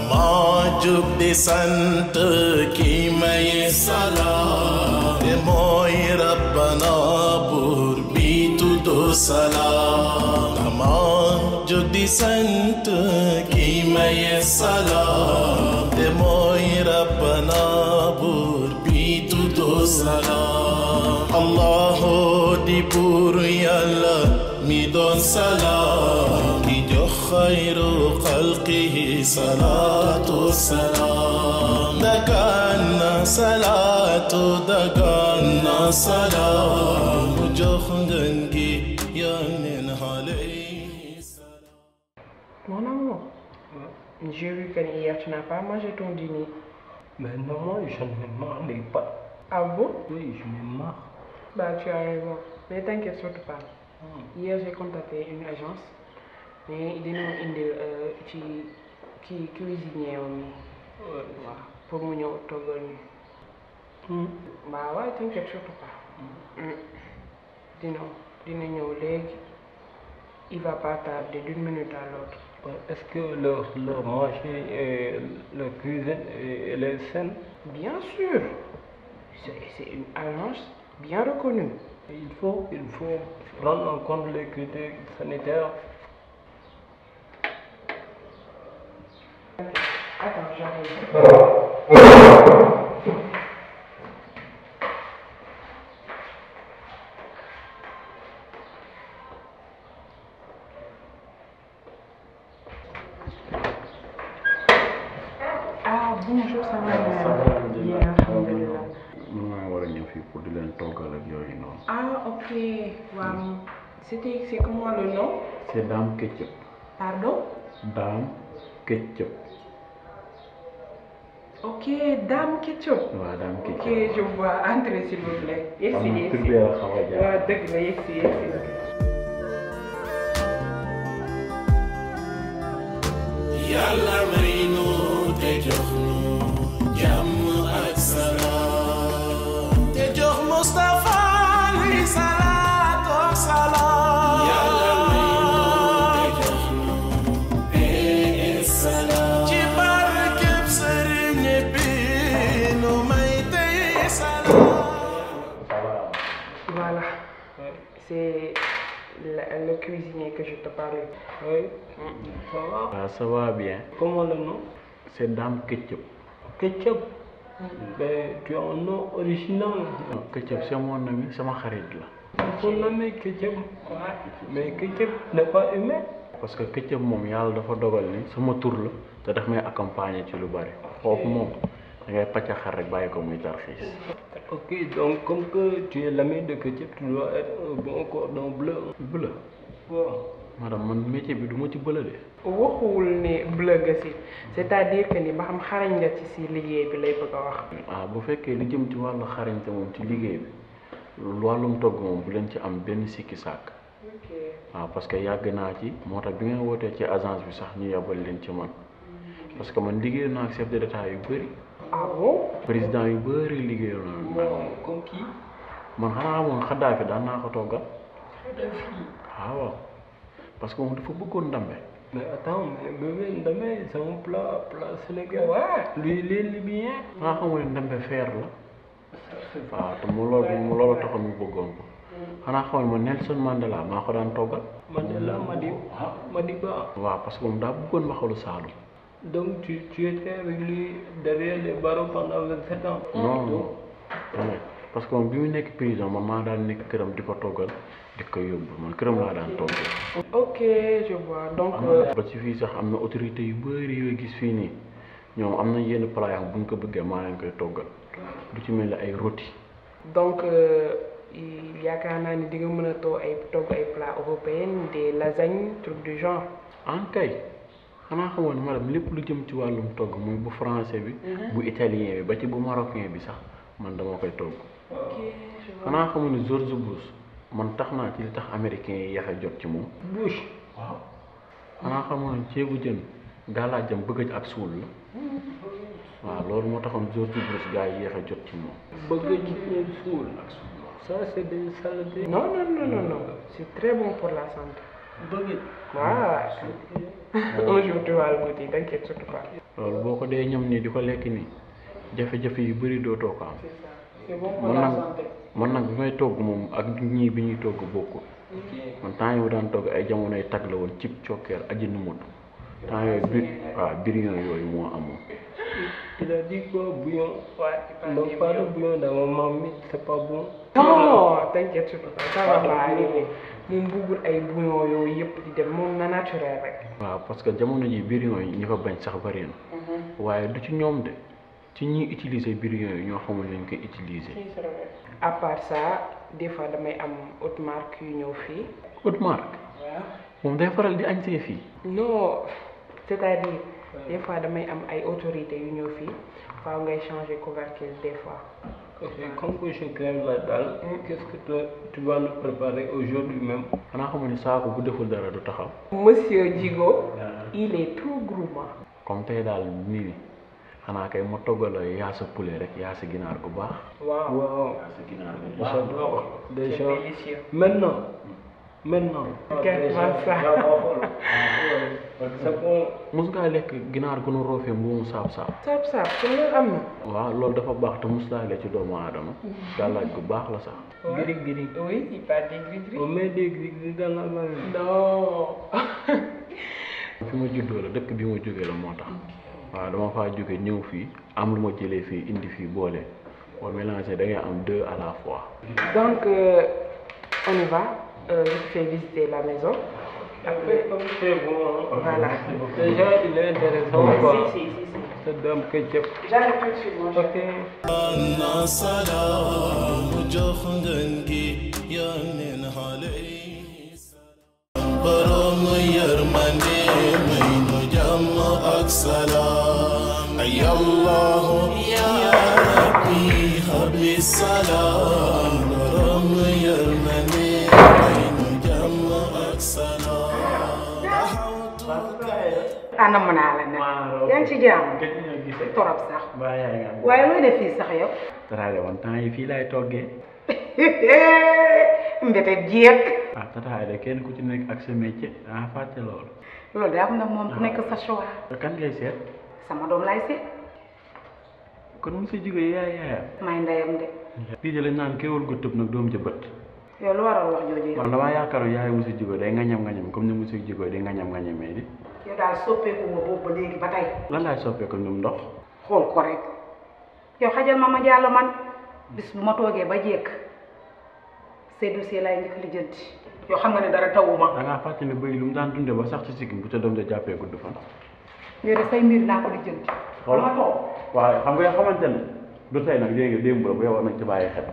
dama jug di sant ki may salaam te mooy rabbana buur bi tuddu salaam dama jug di sant ki may salaam te mooy rabbana buur bi tuddu salaam allahu di buur yàlla mi doon salaam ki jox xayru xalqihi salaatu salaam dagaan na salaatu dagaan na salaam mu jox ngeen gi yónneen alayhi salaam. Mon amour, j'ai vu qu'hier tu n'as pas mangé ton dîner. Mais non, j'en ai marre des pâtes. Ah bon? Oui, j'en ai marre. Bah tu as raison, mais t'inquiète surtout pas. Hier j'ai contacté une agence, mais dinañu indil ci cuisinier wu ñu. waaw pour mu ñëw toggal ñu. bah ouais, t'inquiète surtout pas. dina ñëw léegi. Il va pas tarder d'une minute à l'autre. Est-ce que leur manger et leur cuisine elle est saine? Bien sûr, c'est une agence bien reconnue. Il faut prendre en compte les critères sanitaires. Attends, j'arrive. Ah bonjour, ça va bien, alhamdulillah. maa war a ñëw fii pour di leen toggal ak yooyu noonu. Ah ok, waaw. C'est comment le nom? C'est Dame Ketchup. Pardon? Dame Ketchup. Ok, Dame Ketchup. waaw Dame Ketchup. Ok, je vois. Entrez s'il vous plaît. Yegsi am na tur bi la xaw a jaar. waaw dëgg la yegsi. Yàlla may nu te jox nu jàmm ak salaam te jox Mustafa li salaatu wa salaam Yàlla may nu te jox nu salaam ci barkeb sëriñ bi nu may tey salaam. Voilà, c'est le cuisinier que je te parlais. Oui, ça va? waaw ça va bien. Comment le nom? C'est Dame Ketchup. Ketchup. Mais tu as un nom original. Ketchup c'est mon ami sama xarit la. Il faut nommer Ketchup. Mais Ketchup n'est pas humain. parce que Ketchup moom yàlla dafa dogal ni sama tur la te daf may accompagner ci lu bari foofu moom da ngay pàccaxal rek bàyyi ko muy tarxiis. Ok, donc comme que tu es l'ami de Ketchup, tu dois être un bon cordon bleu. Bleu. Wow. madame man métier bi du ma ci bële de. waxuwul ne bleu nga si, c'est-à-dire que ni ba xam xarañ nga ci liggéey bi lay bëgg a wax. bu fekkee li jëm ci wàllu xarañte moom ci liggéey bi wàllum togg moom bu leen ci am benn sikki sàkk. Ok. waaw parce que yàgg naa ci moo tax bi ngeen wootee ci agence bi sax ñu yabal leen ci man parce que man liggéey naa ak chef de l'état yu bëri Ah bon? président yu bëri liggéeyoon naa Bon, comme qui? man xanaa moom Xaddaafi daan naa ko toggal. Kadhafi. waaw parce que moom dafa bëggoon ndambe. Mais attends, mais bébé Ndamé, c'est un plat sénégalais. Ouais. Lui, il est libyen. nga xamul ne ndambe feer la. waaw te mu loolu taxoon mu bëggoon ko. xanaa xamul ma Nelson Mandela maa ko daan toggal. Mandela Madiba. waaw parce que moom daa bëggoon mbaxalu Saalum. Donc tu étais avec lui derrière les barreaux pendant 27 ans. non parce que moom bi mu nekk prison man maa daan nekk këram di ko toggal di ko yóbbu man këram laa daan toggal. Ok, je vois. Donc, ba ci fii sax am na autorité yu bëri yooyu gis fii nii ñoom am na yenn plat yoo xam bu ñu ko bëggee maa leen koy toggal du ci mel ni ay rôti. donc yaakaar naa ni di nga mën a togg ay plats européens, des lasagnes, trucs du genre. en kay xanaa xamoon ne madame lépp lu jëm ci wàllum togg muy bu français bi. bu italien bi ba ci bu marocain bi sax man dama koy togg. Ok, je vois. xanaa xamoon ne George Bush man tax naa ci li tax américain yi yéex a jot ci moom. Bush. waaw xanaa xamoon ne ceebu jën galaajam bëgg ak suul la. waaw loolu moo taxoon George Bush gars yi yéex a jot ci moom. Bëgg ci ñun suul. Ça c'est des saletés. Non, c'est très bon pour la santé. bëgg. un jour tu vas le goûter, t'inquiète surtout pas. loolu boo ko dee ñam nii di ko lekk nii jafe-jafe yu bëri dootoo ko am. C'est bon pour la santé. man nag bi may togg moom ak ñii bi ñuy togg bokkul. man temps yii daan togg ay jamonoy tag la woon cib cokkeer aji nu mut temps yooyu birion yooyu moo amoon. Il a dit quoi, bouillon? Ouais, pas de bouillon dans ma mamie, c'est pas bon. Non, t'inquiète surtout pas, ça va pas arriver. moom bëggul ay bouillon yooyu yëpp di dem moom na naturel rek. waaw parce que jamono ji birion yi ñu ko bañ sax bari na. waaye du ci ñoom de ci ñi utiliser birion yi ñoo xamul nañ koy utiliser. à part ça des fois damay am haute marque yu ñëw fii. haute marque. waaw moom day faral di añsee fii. non c'est-à-dire des fois damay am ay autorités yu ñëw fii faaw ngay changer couvercle des fois. Ok, comme que je crème la dalle, qu'est-ce que tu vas nous préparer aujourd'hui même? xanaa xamul ni saako bu deful dara du taxaw. Monsieur Djigo, il est trop gourmand. comme tey daal nii xanaa kay ma toggal yaasa poulet rek yaasa ginaar bu baax. Wow. yaasa ginaar bu baax. J'adore. Déjà. C'est délicieux. Maintenant. Qu'est-ce que ça? C'est bon. mos ngaa lekk ginaar gu nu roofee mbuumu saab-saab. Saab-saab te loolu am na. waaw loolu dafa baax te mos laa lekk ci doomu aadama. gàllaaj bu baax la sax. Gris. Oui, il parle des gris-gris. On met des gris dans la main. Non. fi ma juddoo la dëkk bi ma jógee la moo tax. waaw dama faa jóge ñëw fii am lu ma jëlee fii indi fii boole boo mélangé da ngay am deux à la fois. Donc, on y va. Je te fais visiter la maison. Après, C'est bon. voilà. Déjà, il est intéressant quoi. Si. Cette dame ketchup. J'arrive tout de suite, mon cher. Ok. أنا سلام جخنجي يا من علي برام يرمني من جمعك سلام يا الله يا ربي هب لي السلام برام يرمني من جمعك سلام anam naa la nag yaa ngi ci jàmm gëj nañoo gisee. torop sax mbaa yaa ngi am. waaye looy def fii sax yow tataale woon temps yi fii laay toggee. mbete jeeg tataale kenn ku ci nekk ak sa métier ah fàtte loolu. loolu de am na moom ku nekk sa choix kan ngay seet. sama doom laay seet kon monsieur Djigo yaayam. may ndeyam de lii de lañ naan kéwul gu tëb nag doom ja bët. yow lu waral wax jooju yow man damaa yaakaaroon yaay monsieur Djigo day ngañam comme ni monsieur Djigo di ngañamee di. yow daal soppeeku ma boobu ba léegi ba tey lan laay soppeeku ñum ndox. xool ko rek yow xajal ma jàll man bis bu ma toogee ba jekk say dossier laay njëkk lijjanti yow xam nga ne dara tawuma da ngaa fàtte ne bëy lu mu daan dunde ba sax ci sikkim bu ca doom ja jàppee gudd fan. yow de say mbir naa ko lijjanti xool ma toog waaw xam nga xamante ne du tey nag léegi démb la bu yow war nañ ci bàyyi xel.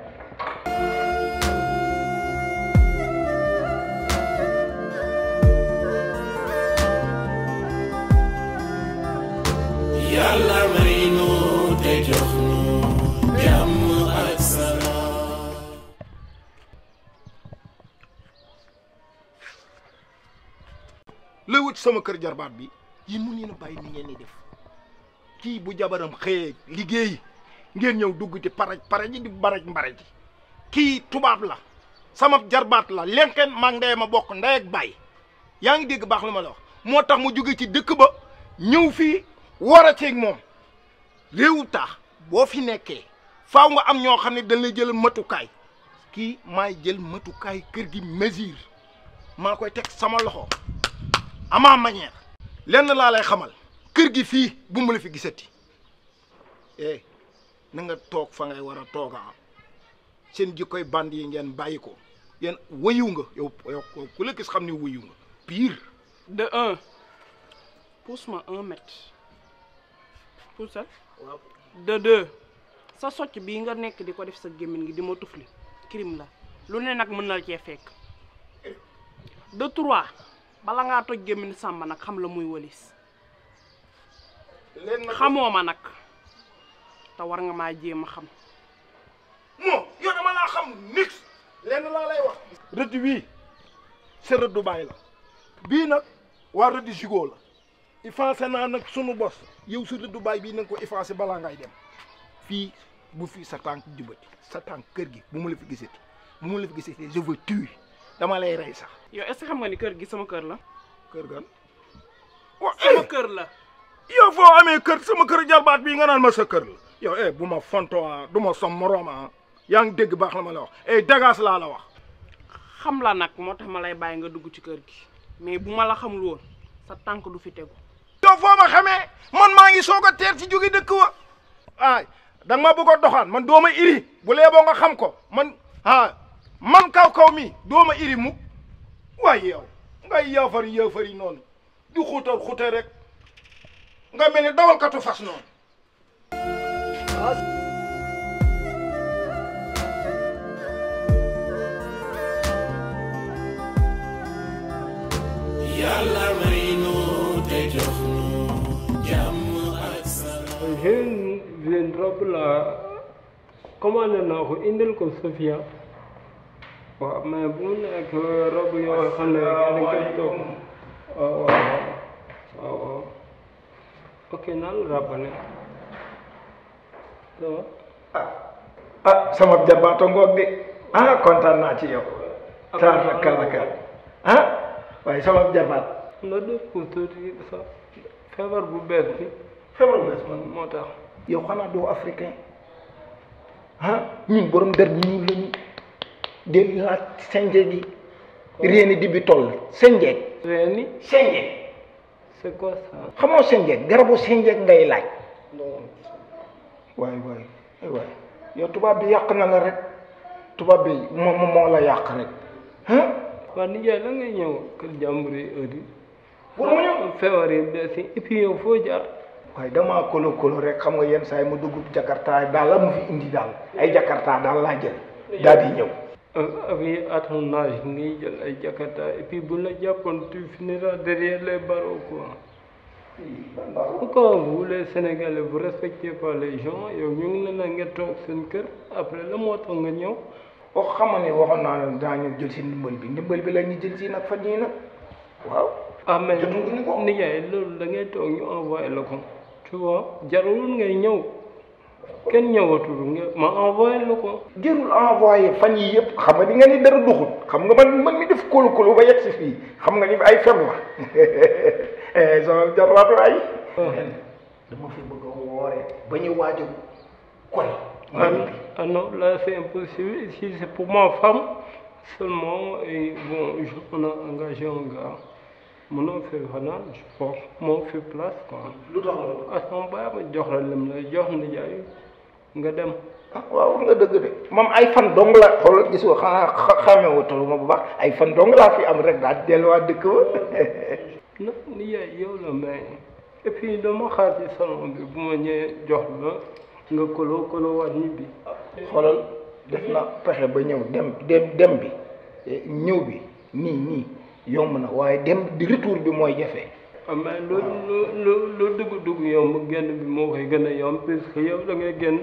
yàlla may nu te jox nu jàmm ak salaam. lay wut sama kër jarbaat bi yi mun ngeen a bàyyi ni ngeen di def kii bu jabaram xëyee liggéey ngeen ñëw dugg ci paraj ji di baraj mbaraj ji kii tubaab la sama jarbaat la lenken maa ndey ma bokk ndey ak baay yaa ngi dégg baax li ma la wax moo tax mu jóge ci dëkk ba ñëw fii war a ceeg moom réewu taax boo fi nekkee faaw nga am ñoo xam ne dañ lay jël matukaay kii maay jël matukaay kër gi mesure maa koy teg sama loxo ama manière lenn laa lay xamal kër gi fii bu mu la fi gisati na nga toog fa ngay war a tooga seen jikkoy band yi ngeen bàyyi ko yéen wëyu nga yow ku la gis xam ne wëyu nga pire. De 1, pousse-moi 1 mètre. Poussal. waaw. De 2, sa socc bii nga nekk di ko def sa gémmiñ gi di ma tufli crime la lu ne nag mën na la cee fekk. De 3, bala ngaa toj gémmiñ sàmba nag xam la muy walis leen nag xamoo ma nag te war nga maa jéem a xam. moo yow dama laa xam nix lenn laa lay wax. rëdd wii sa rëddu bàyyi la bii nag waa rëdd Djigo la effacé naa nag sunu bos yow sa rëddu bàyyi bii na nga ko effacé balaa ngay dem fii bu fii sa tànk jubati sa tànk kër gi bu ma la fi gisati bu ma la fi gisati je veux tuer dama lay rey sax. yow est-ce que xam nga ni kër gi sama kër la. kër gan. sama kër la. yow foo amee kër sama kër jalbaat bii nga naan ma sa kër la. yow bu ma fonto du ma som morom yaa ngi dégg baax la ma la wax dagaas laa la wax. xam la nag moo tax ma lay bàyyi nga dugg ci kër gi mais bu ma la xamul woon sa tànk du fi tegu. yow foo ma xamee man maa ngi soog a teer ci jóge dëkk wa da nga ma bëgg a doxaan man dooma iri bu lee boo nga xam ko man man kaw mi dooma iri mukk waaye yow ngay yaafari noonu di xuutal rek nga mel ni dawalkatu fas noonu. Yàlla may nu te jox nu jàmm ak salaam. J'ai une robe là commandé naa ko indil ko Sofia waaw mais bu mu nekk robe yoo xam ne dañ koy toog waaw ok naan rabane ça va. sama jabaata ngoog de kontaan naa ci yow. taar kàlla waaye sama jabaat. nga def ko tuuti sa feebar bu bees bi. feebar bu bees man moo tax. yow xanaa doo africain ñun borom der bi ñuul lañu del laaj senjeeg yi réeni di bi toll senjeeg. réeni. senjeeg. c'est quoi ça. xamoo senjeeg garabu senjeeg ngay laaj. waay yow tubaab bi yàq na la rek tubaab bi moo la yàq rek waaw nijaay la ngay ñëw kër jàmbur yi heure yi. pour mu ñëw feebar yi bees yi et puis yow foo jaar. waaye damaa kolo rek xam nga yenn saa yi ma dugg jakarta daal la mu fi indi daal ay jakarta daal laa jël daal di ñëw. avec à ton âge ngay jël ay jakarta et puis bu la jàppoon tu finiras derrière les barreaux quoi. Pourquoi vous les Sénégalais vous respectez pas les gens yow ñu ngi ne la nga toog seen kër après la moo tax nga ñëw. boo xamal ne waxoon naa ne daañu jël si ndimbal bi la ñu jël si nag fan yii nag waaw. mais nijaay loolu da ngay toog ñu envoyé la ko tu vois jarul ngay ñëw kenn ñëwatul nga ma envoyé la ko. jërul envoyé fan yii yëpp xam nga di nga ni dara duxut xam nga man mi def kóolu ba yegg si fii xam nga ni ay fen la sama jarwaatu ay. dama fi bëgg a wooree ba ñu waaj a koy. Ah non, là c'est impossible. Ici c'est pour ma femme seulement et bon, on a engagé un gars. Mon nom fait Vanal, je pense. Mon fait place quoi. Son baay ma jox la lim la jox nijaay nga dem. waaw nga dëgg de moom ay fan dong la xool gis nga xanaa xamee wutul ma bu baax ay fan dong laa fi am rek daal delluwaat dëkk ba. non nijaay yow la mais et puis dama xaar ci salon bi bu ma ñëwee jox la. nga kolo waat ñibbi. xoolal def na pexe ba ñëw dem bi ñëw bi nii yomb na waaye dem di retour bi mooy jafe. mais lu dugg yomb génn bi moo koy gën a yomb puisque yow da ngay génn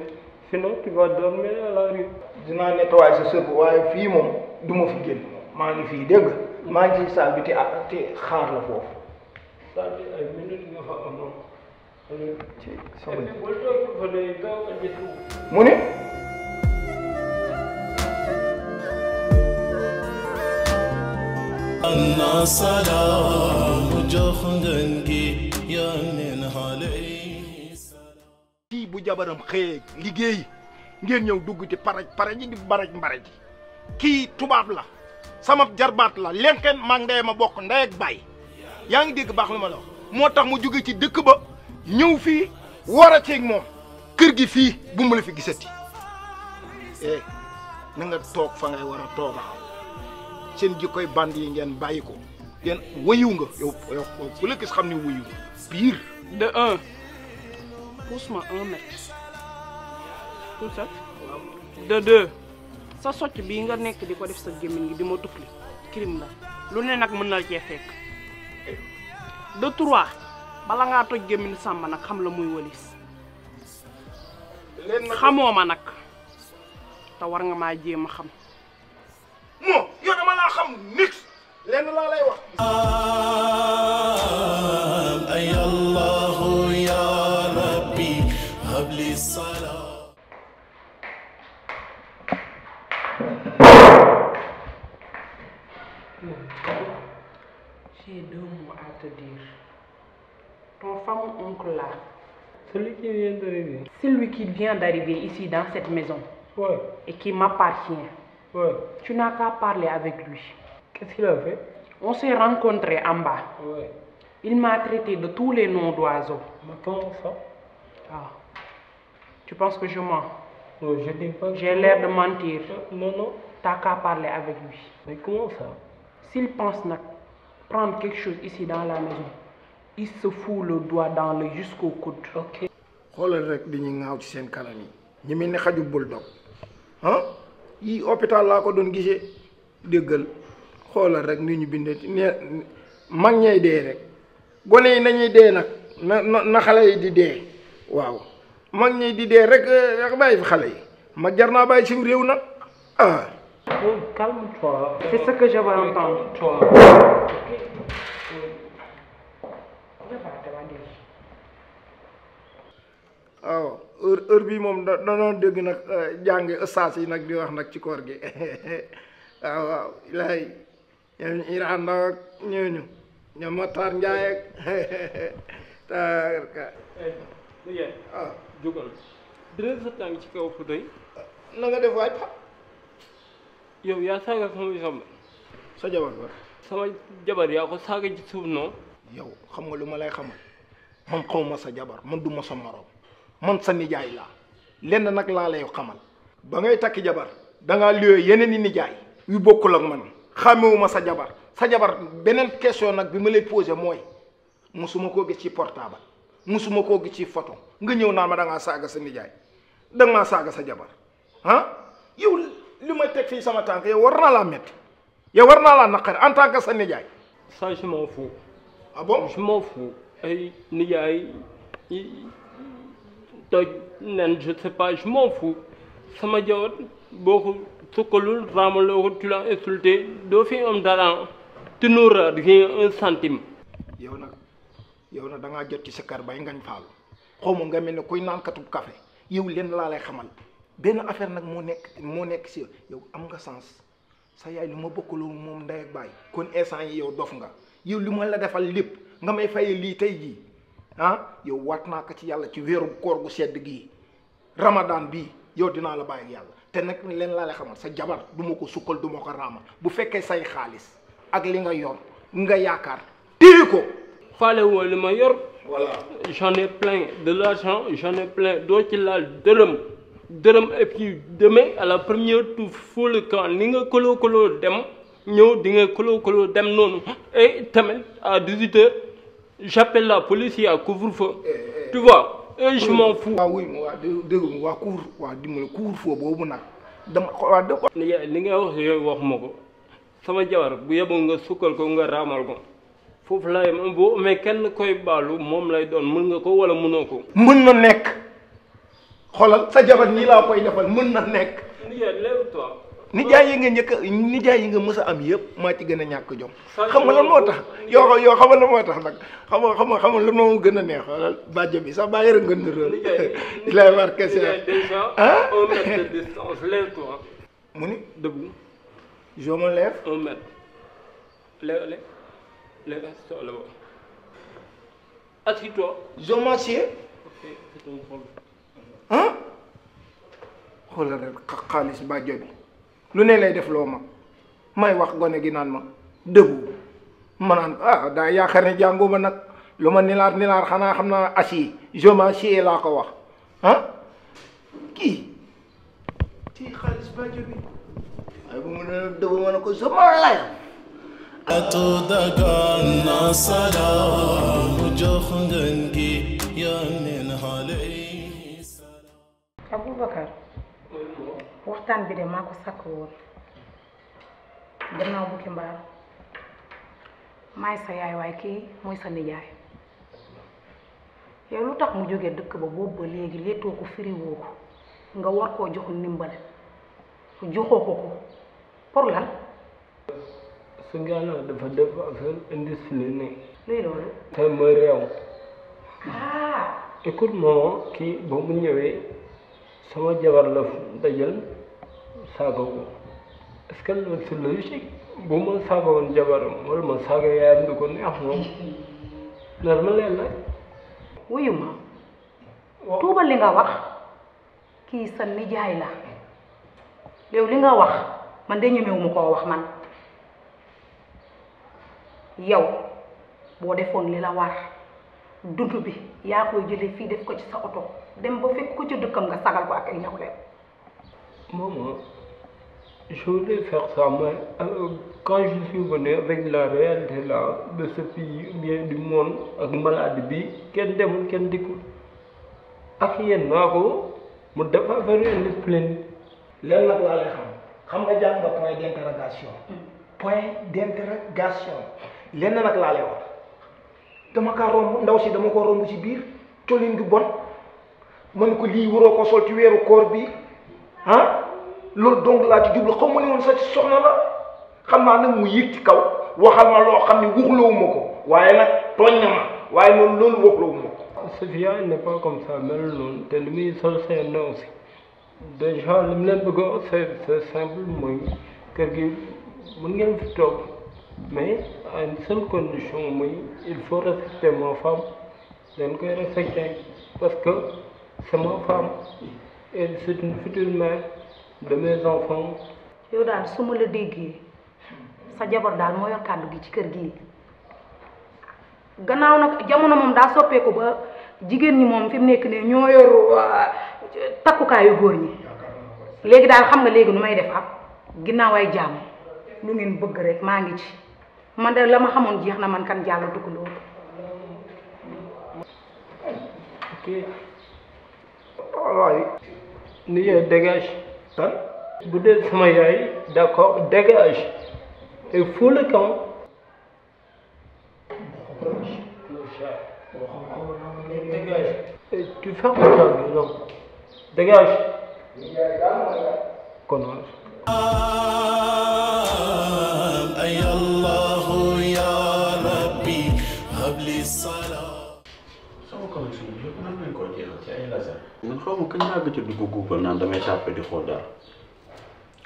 sinon tu vas dormir à la rue. dinaa nettoyer sa sër waaye fii moom du ma fi génn maa ngi fii dégg nga maa ngi ci salle bi te xaar la foofu. salle bi ay minutes nga fa amoon. ci sama mu mu ne. Anna salaam jox ngeen gi yónneen alayhi salaam. kii bu jabaram xëyee liggéey ngeen ñëw dugg ci paraj ji di baraj mbaraj ji kii tubaab la sama jarbaat la lenken maa ngi ndey ma bokk ndey ak baay yaa ngi dégg baax li ma la wax moo tax mu jóge ci dëkk ba. ñëw fii war a ceeg moom kër gi fii bu mu la fi gisati na nga toog fa ngay war a tooga seen jikkoy band yi ngeen bàyyi ko ngeen wëyu nga yow ku la gis xam ne wëyu nga pire. de 1 pousse-moi 1 mètre tout ça de 2 sa socc bii nga nekk di ko def sa gémmiñ gi di ma tukli crime la lu ne nag mën na cee fekk de 3 bala ngaa toj gémmiñ sàmba nag xam la muy walis xamoo ma nag te war nga maa jéem a xam. moo yow dama laa xam nix lenn laa lay wax. ay allahu ya rabbi habli salaam. te dire. Ton fameux oncle là, Celui qui vient d'arriver. celui qui vient d'arriver ici dans cette maison Ouais, et qui m'appartient, ouais. tu n'as qu'à parler avec lui. Qu'est-ce qu'il a fait? On s'est rencontrés en bas. Ouais. Il m'a traité de tous les noms d'oiseaux. Mais comment ça? Ah. Tu penses que je mens? Non, je dis pas. J'ai l'air de mentir. Non, non. T'as qu'à parler avec lui. Mais comment ça? S'il pense prendre quelque chose ici dans la maison, il se fout le doigt dans le jusqu'au coude. Ok. xoolal rek di ñu ŋaaw ci seen kanam yi ñi mel ni xaju bulldog ah yii hôpital laa ko doon gisee déggal xoolal rek ni ñu bindee ne mag ñay dee rek gone yi nañuy dee nag na xale yi di dee waaw mag ñi di dee rek bàyyi fi xale yi mag jar naa bàyyi ci réew nag ah. Non, calme-toi. C'est ce que je veux entendre. Toi. waaw heure bii moom da doon dégg nag jàng ustaas yi nag di wax nag ci koor gi waaw waaw ilaay ñoom Iran Ndaw ak ñooñu ñoom Matar Njaay ak taarka Nijaay. ah Jógal. dina sa tànk ci kaw fu tey. na nga def waay pa yow yaa saaga sama jabar. sa jabar ba sama jabar yaa ko saaga ci suuf noonu. yow xam nga lu ma lay xamal man xaw ma sa jabar man du ma sa morom man sa nijaay laa lenn nag laa lay xamal ba ngay takki jabar dangaa liyoo yeneen i nijaay yu bokkul ak man xàmmewuma sa jabar beneen question nag bi ma lay posé mooy musuma koo gis ci portable musuma koo gis ci photo nga ñëw naa ma dangaa saaga sa nijaay danga maa saaga sa jabar ah yow li may teg fii sama tànk yow war naa laa metti yow war naa laa naqari en tant que sa nijaay. Ça je m'en fous. Ah bon? Je m'en fous. Ay nijaay toj nen je sais pas je m'en fous. sama jabar boo ko sukkalul raamaloo ko tu l'as insulté doo fi am dara tu n'auras rien un centime. yow nag da ngaa jot ci sa kër bay ngañ faalu xaw ma nga mel ne kuy naan katub café yow leen laa lay xamal benn affaire nag moo nekk si yow am nga sens sa yaay lu ma bokkaloo moom ndey ak baay kon instant yi yow dof nga yow li ma la defal lépp nga may faye lii tey jii ah yow waat naa ko ci yàlla ci weeru koor gu sedd gii ramadan bii yow dinaa la bàyyi ak yàlla te nag leen laa lay xamal sa jabar du ma ko sukkal du ma ko raamal bu fekkee say xaalis ak li nga yor nga yaakaar téye ko. faale woo li ma yor. voilà j'en ai plein de l'argent j'en ai plein doo ci laal dërëm et puis demain à la première tout fou le camp ni nga koloo dem ñëw di nga koloo dem noonu et tamit à 18h j'appelle la police y a couvre-feu tu vois et je m'en fous. waaw wuy ma waa dégg waa dimbali couvre-feu boobu nag dama waa dëgg. li nga wax yooyu wax ma ko sama jabar bu yeboo nga sukkal ko nga raamal ko foofu lay boo mais kenn koy baalu moom lay doon mën nga ko wala mënoo ko. mën na nekk xoolal sa jabar nii laa koy defal mën na nekk. lève-toi. nijaay yi nga mës a am yëpp maa ci gën a ñàkk jom. xam nga lan moo tax yoo xam nga lan moo tax nag xam nga lan moo gën a neex xoolal bàjjo bi sax bàyyi rek nga nëral. di lay war kese déjà ah 1 mètre de distance lève-toi. mu ni debout. je me lève. 1 mètre. Lève-toi là-bas. Assis-toi. je m'assieds. Ok, c'est ton problème. ah xoolal rek xaalis bàjjo bi lu ne lay def loo ma may wax gone gi naan ma dëggu ma naan ah daa yaakaar ne jàngu ma nag lu ma nilaar xanaa xam naa assis je m'assieds laa ko wax ah kii ci xaalis bàjjo bi waaye bu mu ne dëggu ma ne ko je me lève. dagan na salaam jox ngeen gi yónneen alayhi salaam. Aboubacar waxtaan bi de maa ko sàkk woon gannaaw bukki mbaar maay sa yaay waaye kii mooy sa nijaay yow lu tax mu jógee dëkk ba boobu ba léegi leetoo ko firiwoo ko nga war koo joxu ndimbal joxoo ko pour lan. Ce gars-là dafa def affaire indisciplinée. luy loolu. te ma réew. ah. écoute-moi kii ba mu ñëwee sama jabar la dajal saaga ko est-ce que loolu c'est logique bu ma saaga woon jabaram wala ma saaga yaayam du ko neex moom loolu ma leen nag. wuyu ma tuubal li nga wax kii sa nijaay la yow li nga wax man de ñemewuma koo wax man yow boo defoon li la war dund bi yaa koy jëlee fii def ko ci sa oto dem ba fekk ko ci dëkkam nga sagal ko ak ay nawleem. Maman, je voulais faire ça, mais quand je suis venu avec la réalité là, de ce pays, bien du monde, avec maladie bi, kenn demul kenn dikkul ak yéen naa ko mu def affaire indiscipline. lenn nag laa lay xam nga jàng nga point d'interrogation. point d'interrogation lenn nag laa lay wax dama kaa romb ndaw si dama ko romb ci biir colin gi bon man ko lii waroo ko sol ci weeru koor bi ah loolu donc laa ci jublu xaw ma ne woon sax ci soxna la xam naa nag mu yéeg ci kaw waxal ma loo xam ne waxlawuma ko waaye nag tooñ na ma waaye noonu loolu waxlawuma ko. Sofia n'est pas comme ça mel noonu te li muy sol seen na aussi déjà li mu leen bëgg a c'est simple mooy kër gi mën ngeen fi toog mais à une seule condition mooy il faut respecter ma femme dañ koy respecter parce que c'est ma femme et c'est une future mère de mes enfants. yow daal su ma la déggee sa jabar daal moo yor kàddu gi ci kër gi gannaaw nag jamono moom daa soppeeku ba jigéen ñi moom fi mu nekk nii ñoo yor takkukaayu góor ñi léegi daal xam nga léegi nu may def ginnaaw ay jàmm lu ngeen bëgg rek maa ngi ci man de la ma xamoon jeex na man kan jàll dugg loolu. ok waaye ni yaay dégage tan bu dee sama yaay d'accord dégage et faut le camp. Dégage. Et tu fermes ta gueule, non. Dégage. Connard. أي الله يا ربي هب لي الصلاة. sama connexion bi yëpp nan lañ koo jeexal ci ay laser. man xaw ma kañ laa gëj a dugg Google naan damay tàppe di xool dara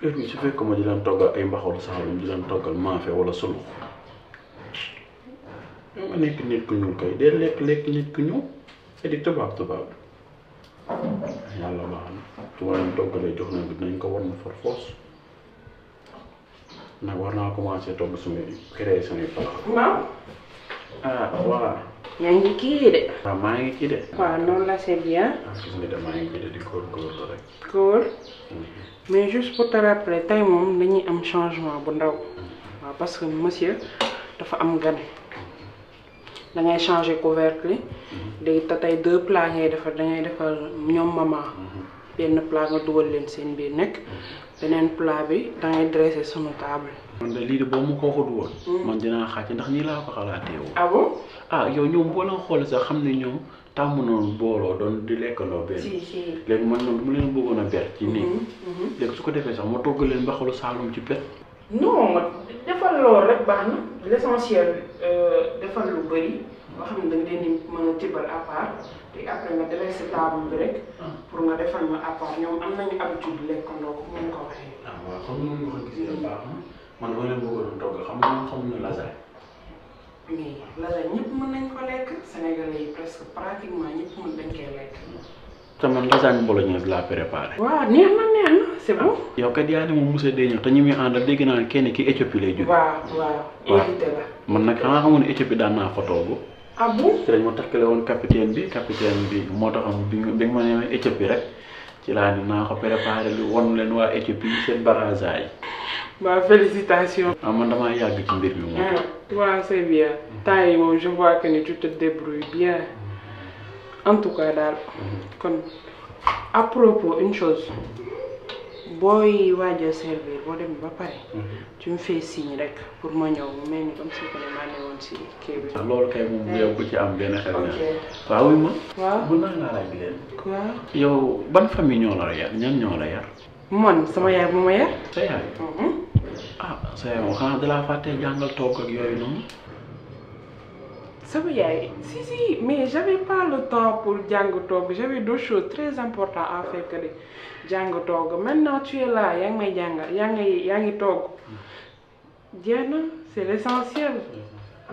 heure bi su fekk ma di leen toggal ay mbaxalu saalum di leen toggal maafe wala sulux yow nga nekk nit ku ñuul kay dee lekk nit ku ñuul te di tubaab yàlla baax na su ma leen toggalee jox nañ ko dinañ ko war na for force nag war naa commencé togg sumay créer samay plat. waaw. ah waaw. yaa ngi kii de. waaw maa ngi kii de. waaw noonu la c'est bien. ah gis nga de maa ngi kii de di góorgóorlu rek. cool. mais juste pour te rappeler tey moom dañuy am changement bu ndaw. waaw parce que monsieur dafa am gan. da ngay changer couvercle yi. léegi te tey 2 plats ngay defar dangay defar ñoom maman. benn plat nga dugal leen seen biir nekk. beneen plat bi dangay dresser sunu table. man de lii de boo ma ko waxut woon. man dinaa xàcc ndax nii laa ko xalaatee woon. ah bon. ah yow ñoom boo leen xoolee sax xam ne ñoom tàmm noonu booloo doon di lekkandoo benn. si. léegi man ñoom du ma leen bëggoon a ber ci nii. léegi su ko defee sax ma togg leen mbaxalu saalum ci pet. non defal loolu rek baax na l'essentiel defal lu bëri nga xam ne da nga leen di mën a tibbal à part te après nga dresser table bi rek pour nga defal ma à part ñoom am nañu habitude lekkandoo ko mun ko waxee. ah waaw xam nga moom nga gisee baax na man dama leen bëggoon a togg xam nga moom xamuñu lasagne. mais lasagne ñëpp mën nañ ko lekk Sénégalais yi presque pratiquement ñëpp mën dañ koy lekk. te man lasagne bolognaise laa préparé. waaw neex na c'est bon. yow kat yaa ne moom monsieur day ñëw te ñi muy àndal dégg naa kenn ki Éthiopie lay jóge. waaw invité la. man nag xanaa xamoon ne Éthiopie daan naa fa toogu. ah bon. ci lañ ma takkale woon capitaine bi moo taxoon bi nga ma nee Éthiopie rek ci laa ni naa ko préparé lu won leen waa Éthiopie seen baraza yi. waaw félicitations. ah man damaa yàgg ci mbir mi moom. waaw c'est bien. temps yi moom je vois que ni tu te débrouilles bien en tout cas daal. kon à propos une chose. booy waaj a servir boo dem ba pare. tu me fais signe rek pour ma ñëw mu mel ni comme si que ne maa ne woon si kii bi. loolu kay moom yow ku ci am benn xel ñaar. ok waaw wuy ma. waaw mën naa laa laaj leen. quoi. yow ban famille ñoo la yar ñan ñoo la yar. man sama yaay bu ma yar. sa yaay. ah sa yaay moom xanaa dalaa fàttee jàngal togg ak yooyu noonu. sama yaay si mais j'avais pas le temps pour jàng togg j'avais d'autres choses très importantes à faire que jàng togg maintenant tu es là yaa ngi may jàngal yaa ngi togg jeex na c'est l'essentiel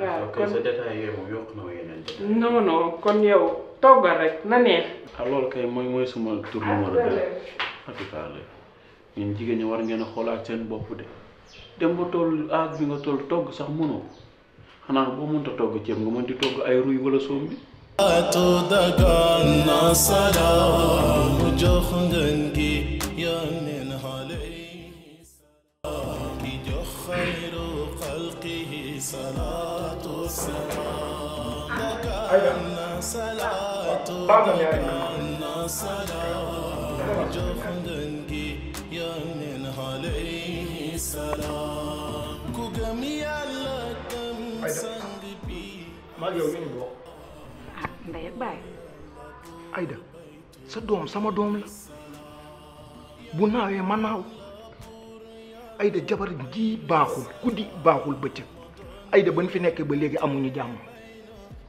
waaw ok kon sa détail yooyu moom yokk na ma yeneen détail. non non kon yow toggal rek na neex. ah loolu kay mooy suma tur numéro 2. en tout cas ñun jigéen ñi war ngeen a xoolaat seen bopp de dem ba toll aag bi nga toll togg sax mënoo xanaa boo mënta togg ceeb nga mën di togg ay ruy wala soom bi. dagan na salaam jox ngeen gi yónneen alayhi salaam ki jox xayru xalqihi salaatu salaam dagan na salaatu dagan na salaam jox ngeen gi yónneen alayhi salaam ku gëm yàlla gëm sang bi maa yow ngeen bokk. ndey ak baay. Aïda sa doom sama doom la bu naawee ma naaw Aïda jabar ji baaxul guddi baaxul bëccëg Aïda ba ñu fi nekk ba léegi amuñu jàmm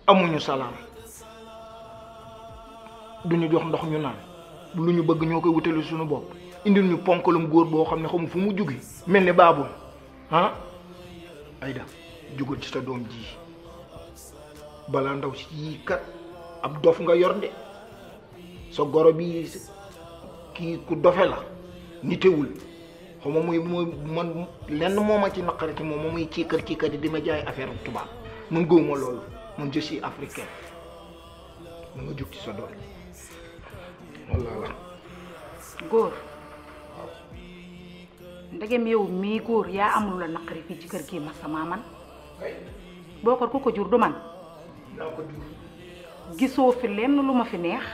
amuñu salaam duñu jox ndox ñu naan lu ñu bëgg ñoo koy wutali suñu bopp indil ñu ponkalum góor boo xam ne xamu fu mu jóge mel ni baabul ah Aïda jugal ci sa doom ji balaa ndaw si yii kat ab dof nga yor de sa goro bi kii ku dofe la nitewul xaw ma muy man lenn moo ma ci naqari ci moom muy ci kër di ma jaay affaire tubaab man gëwuma loolu man je suis africain da nga jóg ci sa doom walla góor ndegem yow mii góor yaa amul la naqari fii ci kër gii ma sama man boo ko ku ko jur du man naa ko jur gisoo fi lenn lu ma fi neex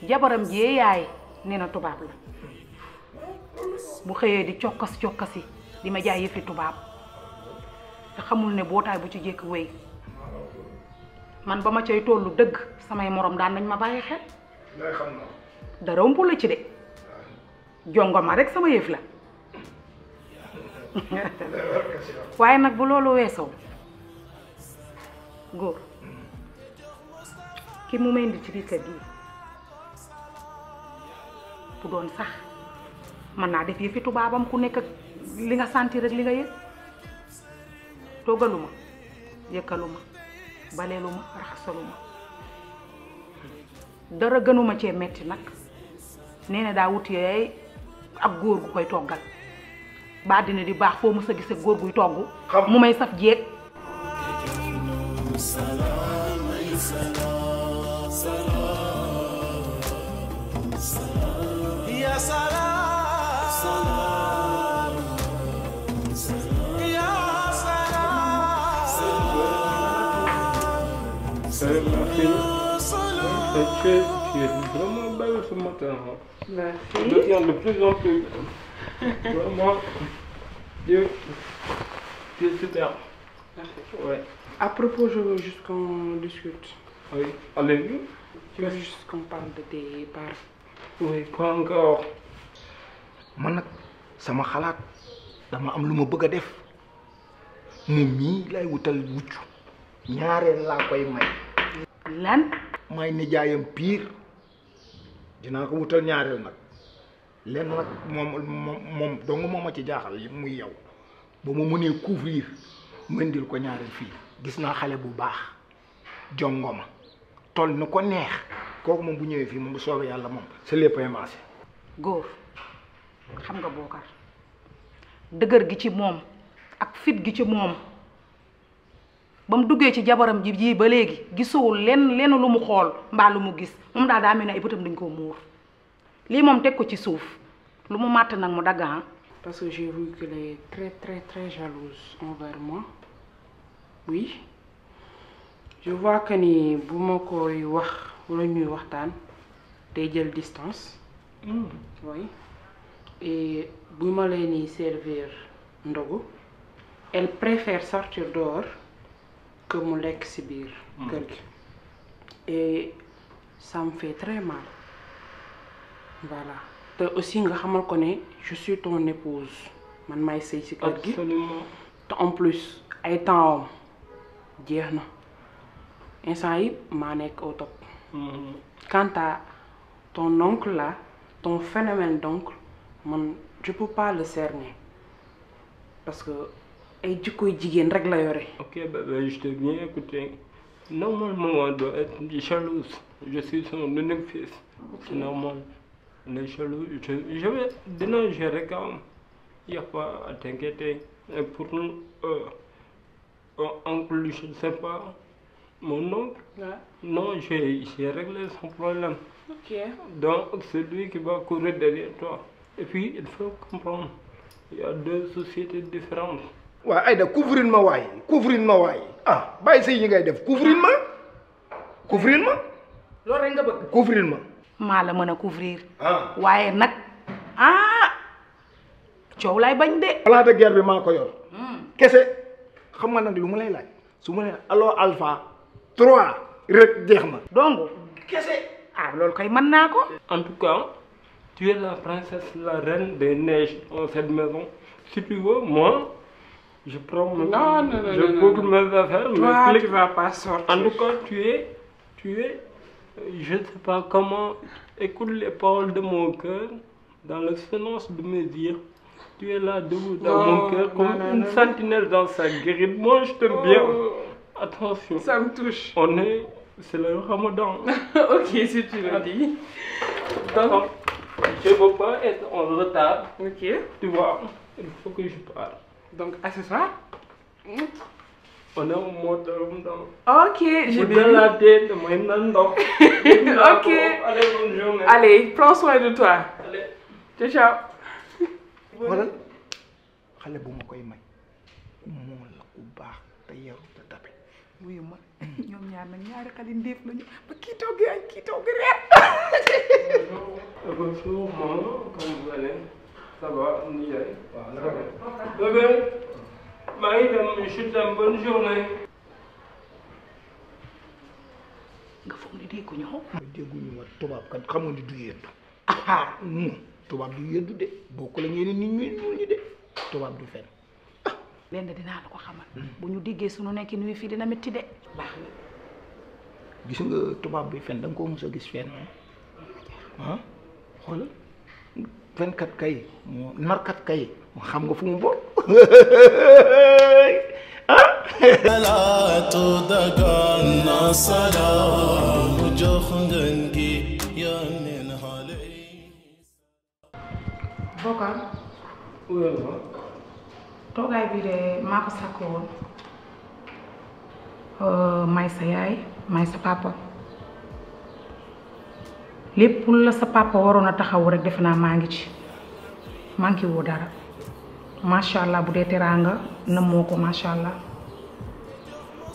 jabaram jee yaay nee na tubaab la bu xëyee di cokkasi di ma jaay yëfi tubaab te xamul ne bootaay bu ci jékk wéy man ba ma cay tollu dëgg samay morom daan nañ ma bàyyi xel lay xam na dara umpu la ci de jongo ma rek sama yëf la waaye nag bu loolu weesoo góor ki mu may indi ci biir kër gi bu doon sax mën naa def yëfi tubaabam ku nekk ak li nga sentir rek li nga yëg toggaluma yëkkaluma baleeluma raxasaluma dara gënuma cee metti nag nee na daa wuti yaay ak góor gu koy toggal ba dina di baax foo mës a gis ak góor guy togg mu may saf jeeg ya salam ya salam Tu es vraiment belle ce matin. Merci. Je deviens de plus en plus. Vraiment. Tu es super. Merci. Ouais. À propos, je veux juste qu'on discute. Oui. Allez-y. Je veux juste qu'on parle de tes parents. Oui, pas encore. man nag sama xalaat dama am lu ma bëgg a def moom mii lay wutal wucc ñaareel laa koy may lan may nijaayam pire dinaa ko wutal ñaareel nag lenn nag moom dong moo ma ci jaaxal muy yow ba ma mënee couvrir mëndil ko ñaareel fii gis naa xale bu baax jongoma toll ni ko neex kooku moom bu ñëwee fii moom bu soobee yàlla moom c'est léppay maase góor xam nga bookar dëgër gi ci moom ak fit gi ci moom ba mu duggee ci jabaram ji ba léegi gisowul lenn lu mu xool mbaa lu mu gis moom daal daa mel ne ay bëtam dañ koo muur lii moom teg ko ci suuf lu mu màtt nag mu dagg ah. Parce que j'ai vu qu'elle est très très très jalouse envers moi. Oui. Je vois que ni bu ma koy wax wala ñuy waxtaan day jël distance. Oui. Et bu ma leen di servir ndogu elle préfère sortir dehors que mu lekk ci biir kër gi. Et ça me fait très mal. Voilà. Te aussi nga xamal ko ne je suis ton épouse man maay sëy ci kër gi. Absolument. te en plus ay temps am jeex na instant yi maa nekk au top. Quant à ton oncle là ton phénomène d'oncle man je peux pas le cerner parce que ay jikkoy jigéen rek la yore. Ok, bébé, je t'ai bien écouté. Normalement, on doit être jalouse. Je suis son unique fils. C'est normal. Les jaloux, je vais demain gérer quand même. Il n'y a pas à t'inquiéter. Et pour oncle, je ne sais pas. Mon oncle, non, j'ai réglé son problème. Ok. Donc, c'est lui qui va courir derrière toi. Et puis, il faut comprendre. Il y a deux sociétés différentes. waaw Aïda couvrir ma waay ah bàyyi sa yi ngay def couvrir ma loolu rek nga bëgg. couvrir ma. maa la mën a couvrir. ah waaye nag coow lay bañ de. plan de guerre bi maa ko yor. kese xam nga nag lu ma lay laaj su ma nee allo Alpha 3 rek jeex na. donc kese. loolu koy mën naa ko. En tout cas, tu es la princesse, la reine des neiges dans cette maison. Si tu veux, moi, je prends je boucle mes affaires. Toi, tu vas pas sortir. En tout cas, tu es, je ne sais pas comment, écoute les paroles de mon cœur, dans le silence de mes yeux. Tu es là debout dans mon cœur comme une sentinelle dans sa guérite. Moi, je t'aime bien. Attention. Ça me touche. C'est le Ramadan. Ok, si tu le dis. Donc, je ne veux pas être en retard. Ok. Tu vois, il faut que je parle. Donc, à ce soir. On est au mois de Ramadan. Ok, j'ai Vous dans la tête, moi, non. Ok. Allez, bonne journée. Allez, prends soin de toi. Allez. Ciao, ciao. xoolal xale bu ma koy may moo la ku baax te yaru te tabe. wuyu ma ñoom ñaar nag ñaari xale ndéef lañu ba kii togg añ kii togg reer. Bonjour, maman, comment vous allez? Ça va, Ndiaye? Bébé, je t'aime, bonne journée. nga foog ne dégguñu ko. dégguñu ma tubaab kat xam nga ni du yeddu. tubaab du yeddu de bokku la ñeneen nit ñi ñuul ñi de tubaab du fen. lenn dinaa la ko xamal. bu ñu déggee sunu nekk nuyu fii dina métti de. baax na. gis nga tubaab bi fen da nga koo mos a gis fenn xoolal fenkat kay moo narkat kay xam nga fu mu bokk. salaatu dagan na salaam jox ngeen gi yónneen xale yi. Bokar. Oui, maman. toogaay bi de maa ko sàkk woon may sa yaay may sa papa lépp la sa papa waroon a taxaw rek defe naa maa ngi ci manqué woo dara macha allah bu dee teraanga nëmmoo ko macha allah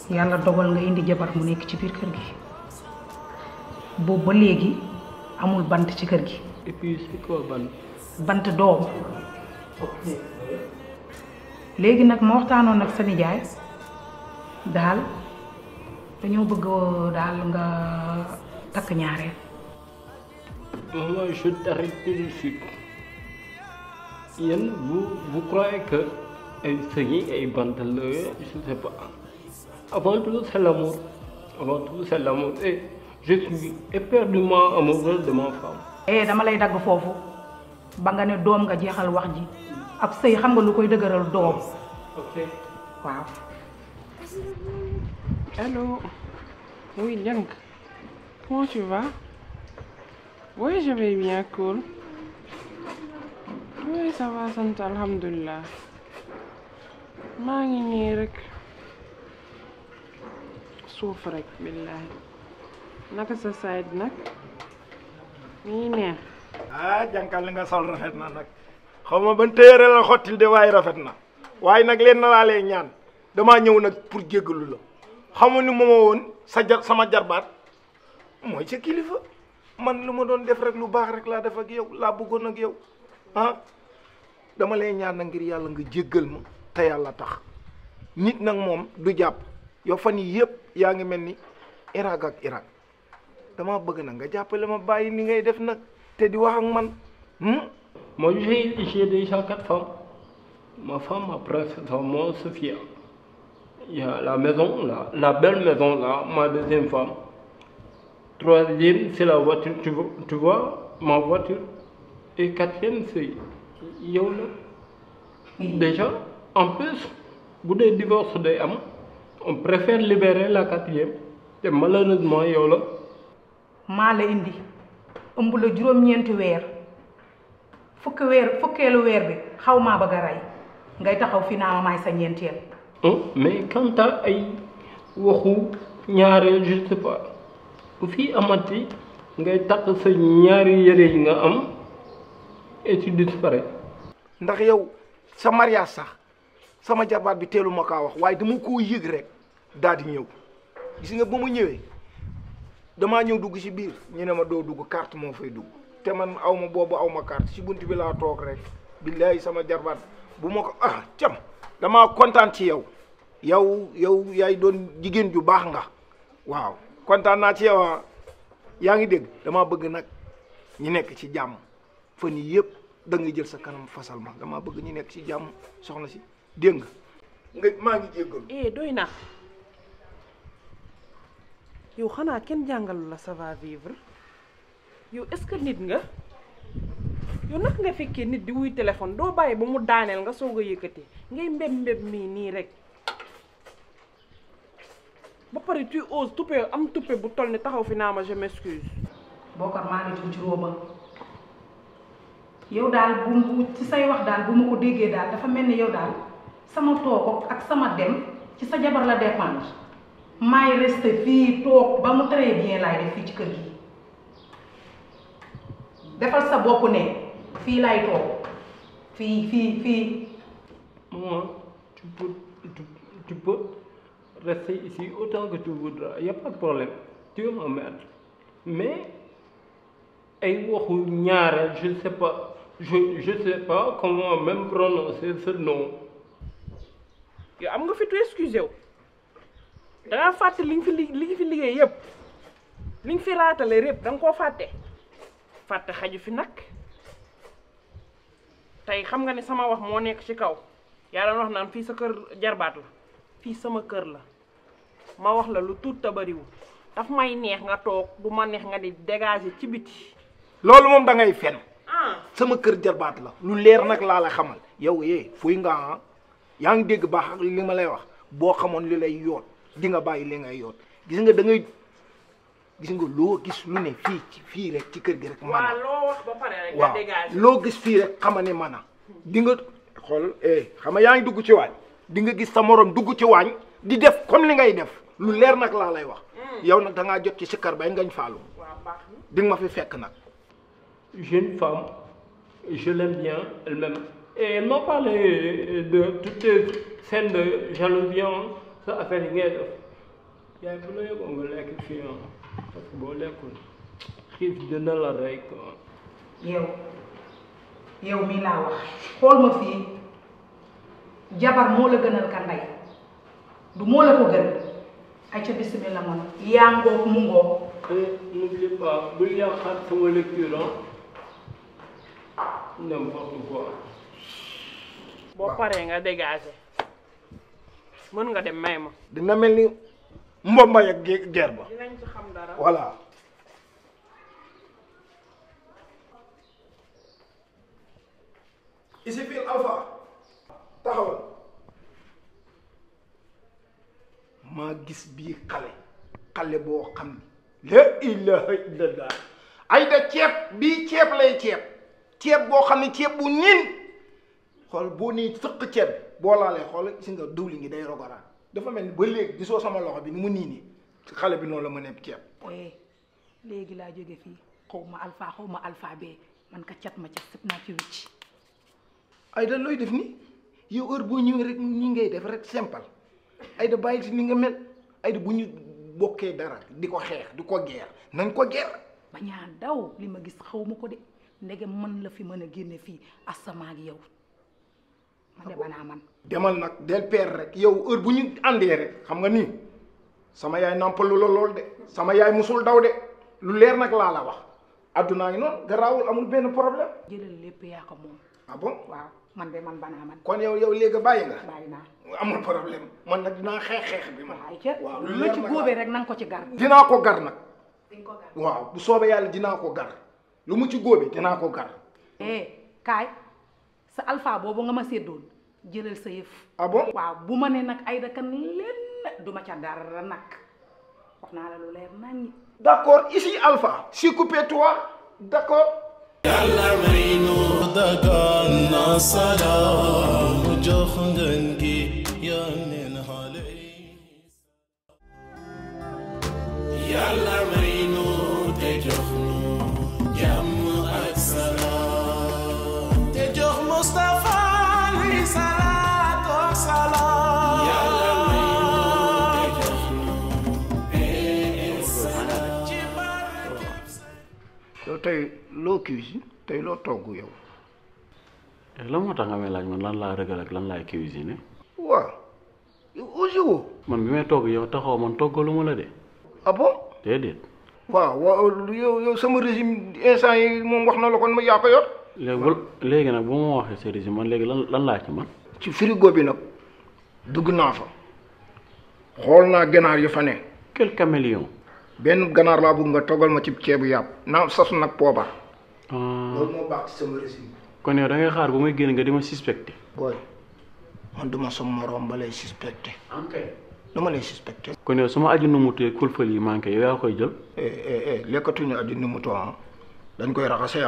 yàlla dogal nga indi jabar mu nekk ci biir kër gi boobu ba léegi amul bant ci kër gi. Et puis, c'est quoi, bant? bant doom. léegi nag ma waxtaanoon nag sa nijaay daal dañoo bëgg daal nga takk ñaareel. Maman, je t'arrête tout de suite. Yann, vous croyez que c'est bant, je ne sais pas. Avant tout, c'est l'amour. Avant tout, c'est l'amour. Et je suis éperdument amoureux de ma femme. dama lay dagg foofu ba nga ne doom nga jeexal wax ji ab sëy xam nga lu koy dëgëral doom. Ok. waaw. Allô. Oui, Yang. Comment tu vas? Oui, je vais bien, cool. Oui, ça va, sant alhamdulillah. maa ngi nii rek. suuf rek, billahi. naka sa side nag? nii neex. jànkal li nga sol rafet na nag xaw ma ban téere la xottil de waaye rafet na waaye nag leen na laa lay ñaan damaa ñëw nag pour jéggalu la xamu ni mooma woon sama jarbaat mooy sa kilifa man lu ma doon def rek lu baax rek laa def ak yow laa bëggoon ak yow dama lay ñaan nag ngir yàlla nga jéggal ma te yàlla tax nit nag moom du jàpp yow fan yi yëpp yaa ngi mel ni Irak ak Irak dama bëgg nag nga jàppale ma bàyyi ni ngay def nag te di wax ak man. Moi, j'ai déjà 4 femmes. Ma femme, après, c'est moi, Sophia. Il y a la maison, là, la belle maison, là, ma deuxième femme. Troisième, c'est la voiture, tu vois, ma voiture. Et quatrième, c'est Yola. Déjà, en plus, bu dee divorce day am on préfère libérer la 4e te malheureusement yow la. maa la indi ëmb la juróom-ñeenti weer fukkeelu weer bi xaw maa bëgg a rey ngay taxaw fi naa ma maay sa ñeenteel. mais quant à ay waxu ñaareel je sais pas bu fi amati ngay takk sa ñaari yére yi nga am et tu disparais. ndax yow sa mariage sax sama jarbaat bi teelu ma kaa wax waaye dama koo yëg rek daal di ñëw gis nga ba mu ñëwee damaa ñëw dugg ci biir ñu ne ma doo dugg carte moo fay dugg te man aw ma boobu aw ma carte ci bunt bi laa toog rek billaay sama jarbaat bu ma ko cam damaa kontaan ci yow yaay doon jigéen ju baax nga waaw kontaan naa ci yow yaa ngi dégg damaa bëgg nag ñi nekk ci jàmm fan yii yëpp da nga jël sa kanam fasal ma damaa bëgg ñu nekk ci jàmm soxna si dégg nga maa ngi jéggalu. doy na yow xanaa kenn jàngalu la ça va vivre yow est-ce que nit nga yow naka nga fekkee nit di wuy téléphone doo bàyyi ba mu daaneel nga soog a yëkkati ngay mbeb mii nii rek ba pare tu oses tuppe am tuppe bu toll ni taxaw fi naa ma je m'excuse. Bokar maa ngi ci juróoma yow daal bu ci say wax daal bu ma ko déggee daal dafa mel ni yow daal sama toog ak sama dem ci sa jabar la dépendre maay resté fii toog ba mu très bien laay def fii ci kër gi defal sa bopp ne fii laay toog fii. Maman, tu peux rester ici autant que tu voudras, il n'y a pas de problème. Tu es ma mère. Mais, ay waxu ñaareel, je sais pas comment même prononcer ce nom. yow am nga fi tu excusé wu da ngaa fàtte li nga fi liggéey yëpp li nga fi raatale répp da nga koo fàtte xaju fi nag tey xam nga ne sama wax moo nekk ci kaw yaa doon wax naan fii sa kër jarbaat la fii sama kër la ma wax la lu tuut tabariwu daf may neex nga toog du ma neex nga di dégager ci biti. loolu moom da ngay fen sama kër jarbaat la lu leer nag laa la xamal yow fuy nga yaa ngi dégg baax ak li ma lay wax boo xamoon li lay yoot di nga bàyyi li ngay yoot gis nga gis nga loo gis lu ne fii rek ci kër gi rek. waaw loo wax ba pare rek nga dégager. loo gis fii rek xama ne mana di nga xool xam nga yaa ngi dugg ci waañ di nga gis sa morom dugg ci waañ di def comme li ngay def lu leer nag laa lay wax. yow nag da ngaa jot ci sikkar bay ngañ faalu. waaw baax na di nga ma fi fekk nag. Jeune femme, je l'aime bien, elle m'aime. Et elle m'a parlé de toutes les scènes de jalousie, ça affaire yi ngay def. yaay bu la yóbboo nga lekk fii parce que boo lekkul xiif dina la rey quoi. yow mii laa wax xool ma fii jabar moo la gënal ka ndey du moo la ko gën ay ca bismillah man yaa ngoog mu ngoog. N'oublie pas bul yàqaat sama lecture n'importe quoi. boo paree nga dégager mën nga dem may ma. dina mel ni Mbombay ak guerre ba. dinañ ci xam dara. voilà. ici fii Alpha taxawal. maa gis bii xale boo xam ne la ilaha illallah ay da ceeb lay ceeb boo xam ne ceeb bu niin xool boo nii sëq ceeb boo laalee xool gis nga diwlin gi day rogaraan dafa mel ni ba léegi gisoo sama loxo bi ni mu nii xale bi noonu la ma nekk ceeb. léegi laa jóge fii xaw ma alpha bee man ka cat ma cat sëpp naa ci wicc. ay da looy def ni yow heure boo ñëwee rek nii ngay def rek simple ay da bàyyi si ni nga mel ay da bu ñu bokkee dara di ko xeex di ko geer nañ ko geer. bañaa daw li ma gis xaw ma ko de ndege mën la fi mën a génne fii asamaa ak yow ma de banaa man. demal nag del peer rek yow heure bu ñu àndee rek xam nga nii sama yaay nampalu la lool de sama yaay musul daw de lu leer nag laa la wax addunaa ngi noonu garaawul amul benn problème. jëlal lépp yaa ko moom. ah bon waaw man de man banaa man. kon yow léegi bàyyi nga. bàyyi naa amul problème man nag dinaa xeex bi man. waaw lu ci góobee rek nanga ko ci gar. dinaa ko gar nag. di nga ko gar waaw bu soobee yàlla dinaa ko gar lu mu ci góobee dinaa ko gar. kaay sa alpha boobu nga ma séddoon jëlal sa yëf. ah bon waaw bu ma ne nag Aïda Kane lenn duma ca dara nag wax naa la lu leer nañ. d'accord ici Alpha. si coupé toi d'accord. Yàlla may nu dagan na salaam jox ngeen gi yónneen xale Yàlla may nu te jox nu jàmm ak salaam te jox Mustafa li salaatu wa salaam Yàlla may nu te jox nu salaam ci barke yow tey loo cuisine tey loo togg yow. lan moo tax nga may laaj man lan laa rëgal ak lan laay cuisiner. waaw yow aussi woo. man bi may togg yow taxaw man toggaluma la de. ah bon. déedéet. waaw yow sama régime instant yi moom wax na la kon ma yaa ko yor. léegi nag bu ma waxee sa régime man léegi lan laa ci man. ci frigo bi nag dugg naa fa xool naa ganaar yi fa ne. quel caméléon. benn ganaar laa bëgg nga toggal ma ci ceebu yàpp naa sas nag poobar. ah loolu moo baax ci sama régime. kon yow da ngay xaar bu may génn nga di ma suspecté. booy man duma sa morom ba lay suspecté. dama lay suspecté. kon yow su ma aju numutee kulfal yi manqué yow yaa koy jël. lekkatuñu aju numutu dañ koy raxase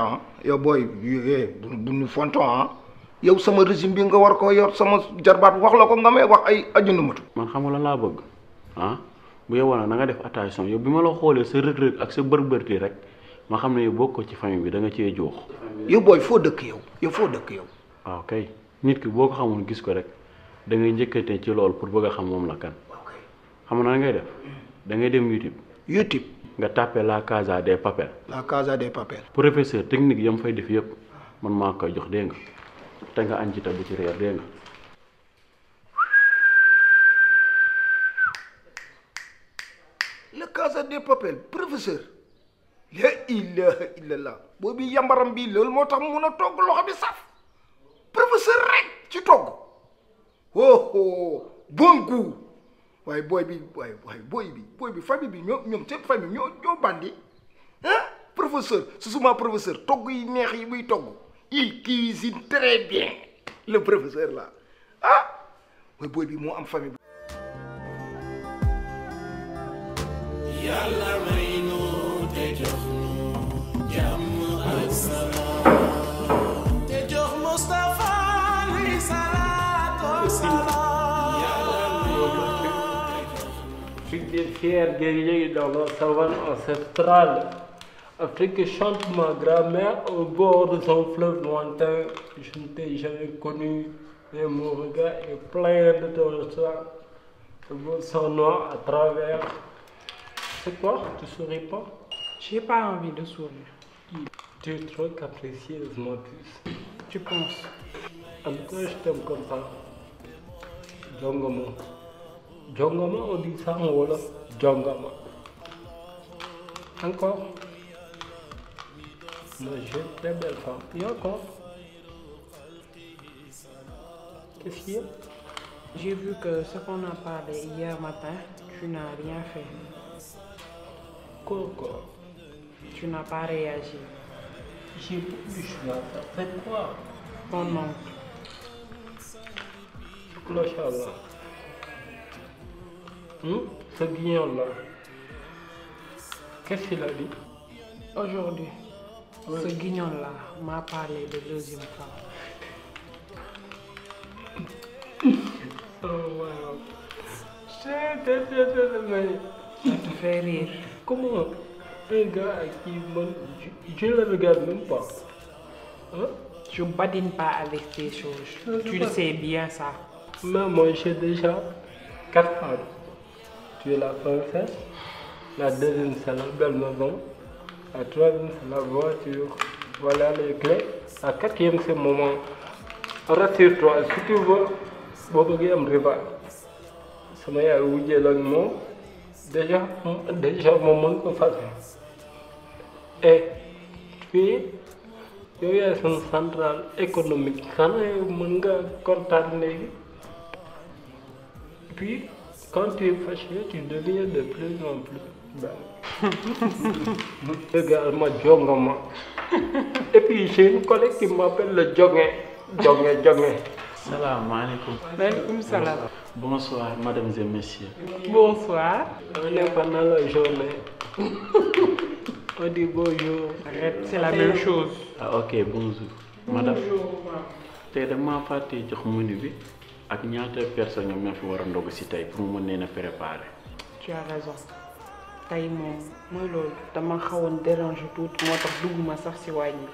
yow booy bu ñu fonto yow sama régime bi nga war ko yor sama jarbaat wax la ko nga may wax ay aju numutu. man xam nga lan laa bëgg bu yow na nga def attention yow bi ma la xoolee sa rëg-rëg ak sa bër-bërti rek ma xam ne yow bokk ko ci famille bi da nga cee joox. yow booy foo dëkk yow foo dëkk yow. waaw kay nit ki boo ko xamul gis ko rek da ngay njëkkate ci loolu pour bëgg a xam moom la kan. xam na ngay def da ngay dem YouTube nga tàppe la Casa des Papel. la Casa des Papel. professeur technique yam fay def yëpp man maa koy jox dégg nga te nga añ ci bu ci reer dégg nga. la Casa des Papel professeur. la ilaha illallah boobu yambaram bi loolu moo tax mun a togg loxo bi saf professeur rek ci togg oh bon goût waaye booy bi famille bi ñoom seen famille ñoo bandi professeur su suma professeur togg yi neex yi muy togg il cuisine très bien le professeur là waaye booy bi moo am famille bi. Yàlla may nu te jox nu jàmm ak salaam te jox Mustafa li salaatu wa salaam Yàlla may nu te jox nu. Afrique des fiers guerriers dans la savane ancestrale. Afrique chante ma grand-mère au bord de son fleuve lointain. Je ne t'ai jamais connu, mais mon regard est plein de ton sang. Le beau sang noir à travers. C'est quoi? Tu souris pas? J'ai pas envie de sourire. Tu es trop capricieuse, ma puce. Tu penses? En tout cas, je t'aime comme ça. Jongama. Jongama, on dit ça en wolof. Jongama. Encore. Moi, j'ai une très belle femme. Et encore. Qu'est-ce qu'il y a? J'ai vu que ce qu'on a parlé hier matin, tu n'as rien fait. Quoi? Tu n'as pas réagi. J'ai pas eu le choix. Ça fait quoi? Ton oncle. Clochard-là. Ce guignol-là. Qu'est-ce qu'il a dit? Aujourd'hui, ce guignol-là m'a parlé de deuxième femme. Oh, wow. Ça te fait rire. Comment un gars qui je le regarde même pas. Hein? Je badine pas avec ces choses. Tu le sais bien ça. Mais moi j'ai déjà 4 femmes. Tu es la princesse. La deuxième c'est la belle maison. La troisième c'est la voiture. Voilà les clés. La quatrième c'est maman. Rassure-toi, si tu veux, boo bëggee am rival. Sama yaay wujjee la ak moom. Déjà moom mën ko fase. Et puis yow yaay sunu centrale économique xanaa yow mën nga kontaan léegi. Puis quand tu es fâché tu deviens de plus en plus belle. Également jongama. Et puis j'ai une collègue qui m'appelle le jonge. Salam alaikum. Maaleykum salaam. Bonsoir, mesdames et messieurs. Bonsoir. On est pendant la journée. On dit bonjour. Arrête, c'est la même chose. Ah, ok, bonjour. Madame, tey dama fàtte jox menu bi ak ñaata personnes ñoom ñoo fi war a ndog si tey pour mu mën leen a préparer. Tu as raison. Tey moom mooy loolu dama xawoon déranger tuuti moo tax dugguma sax si waañ bi.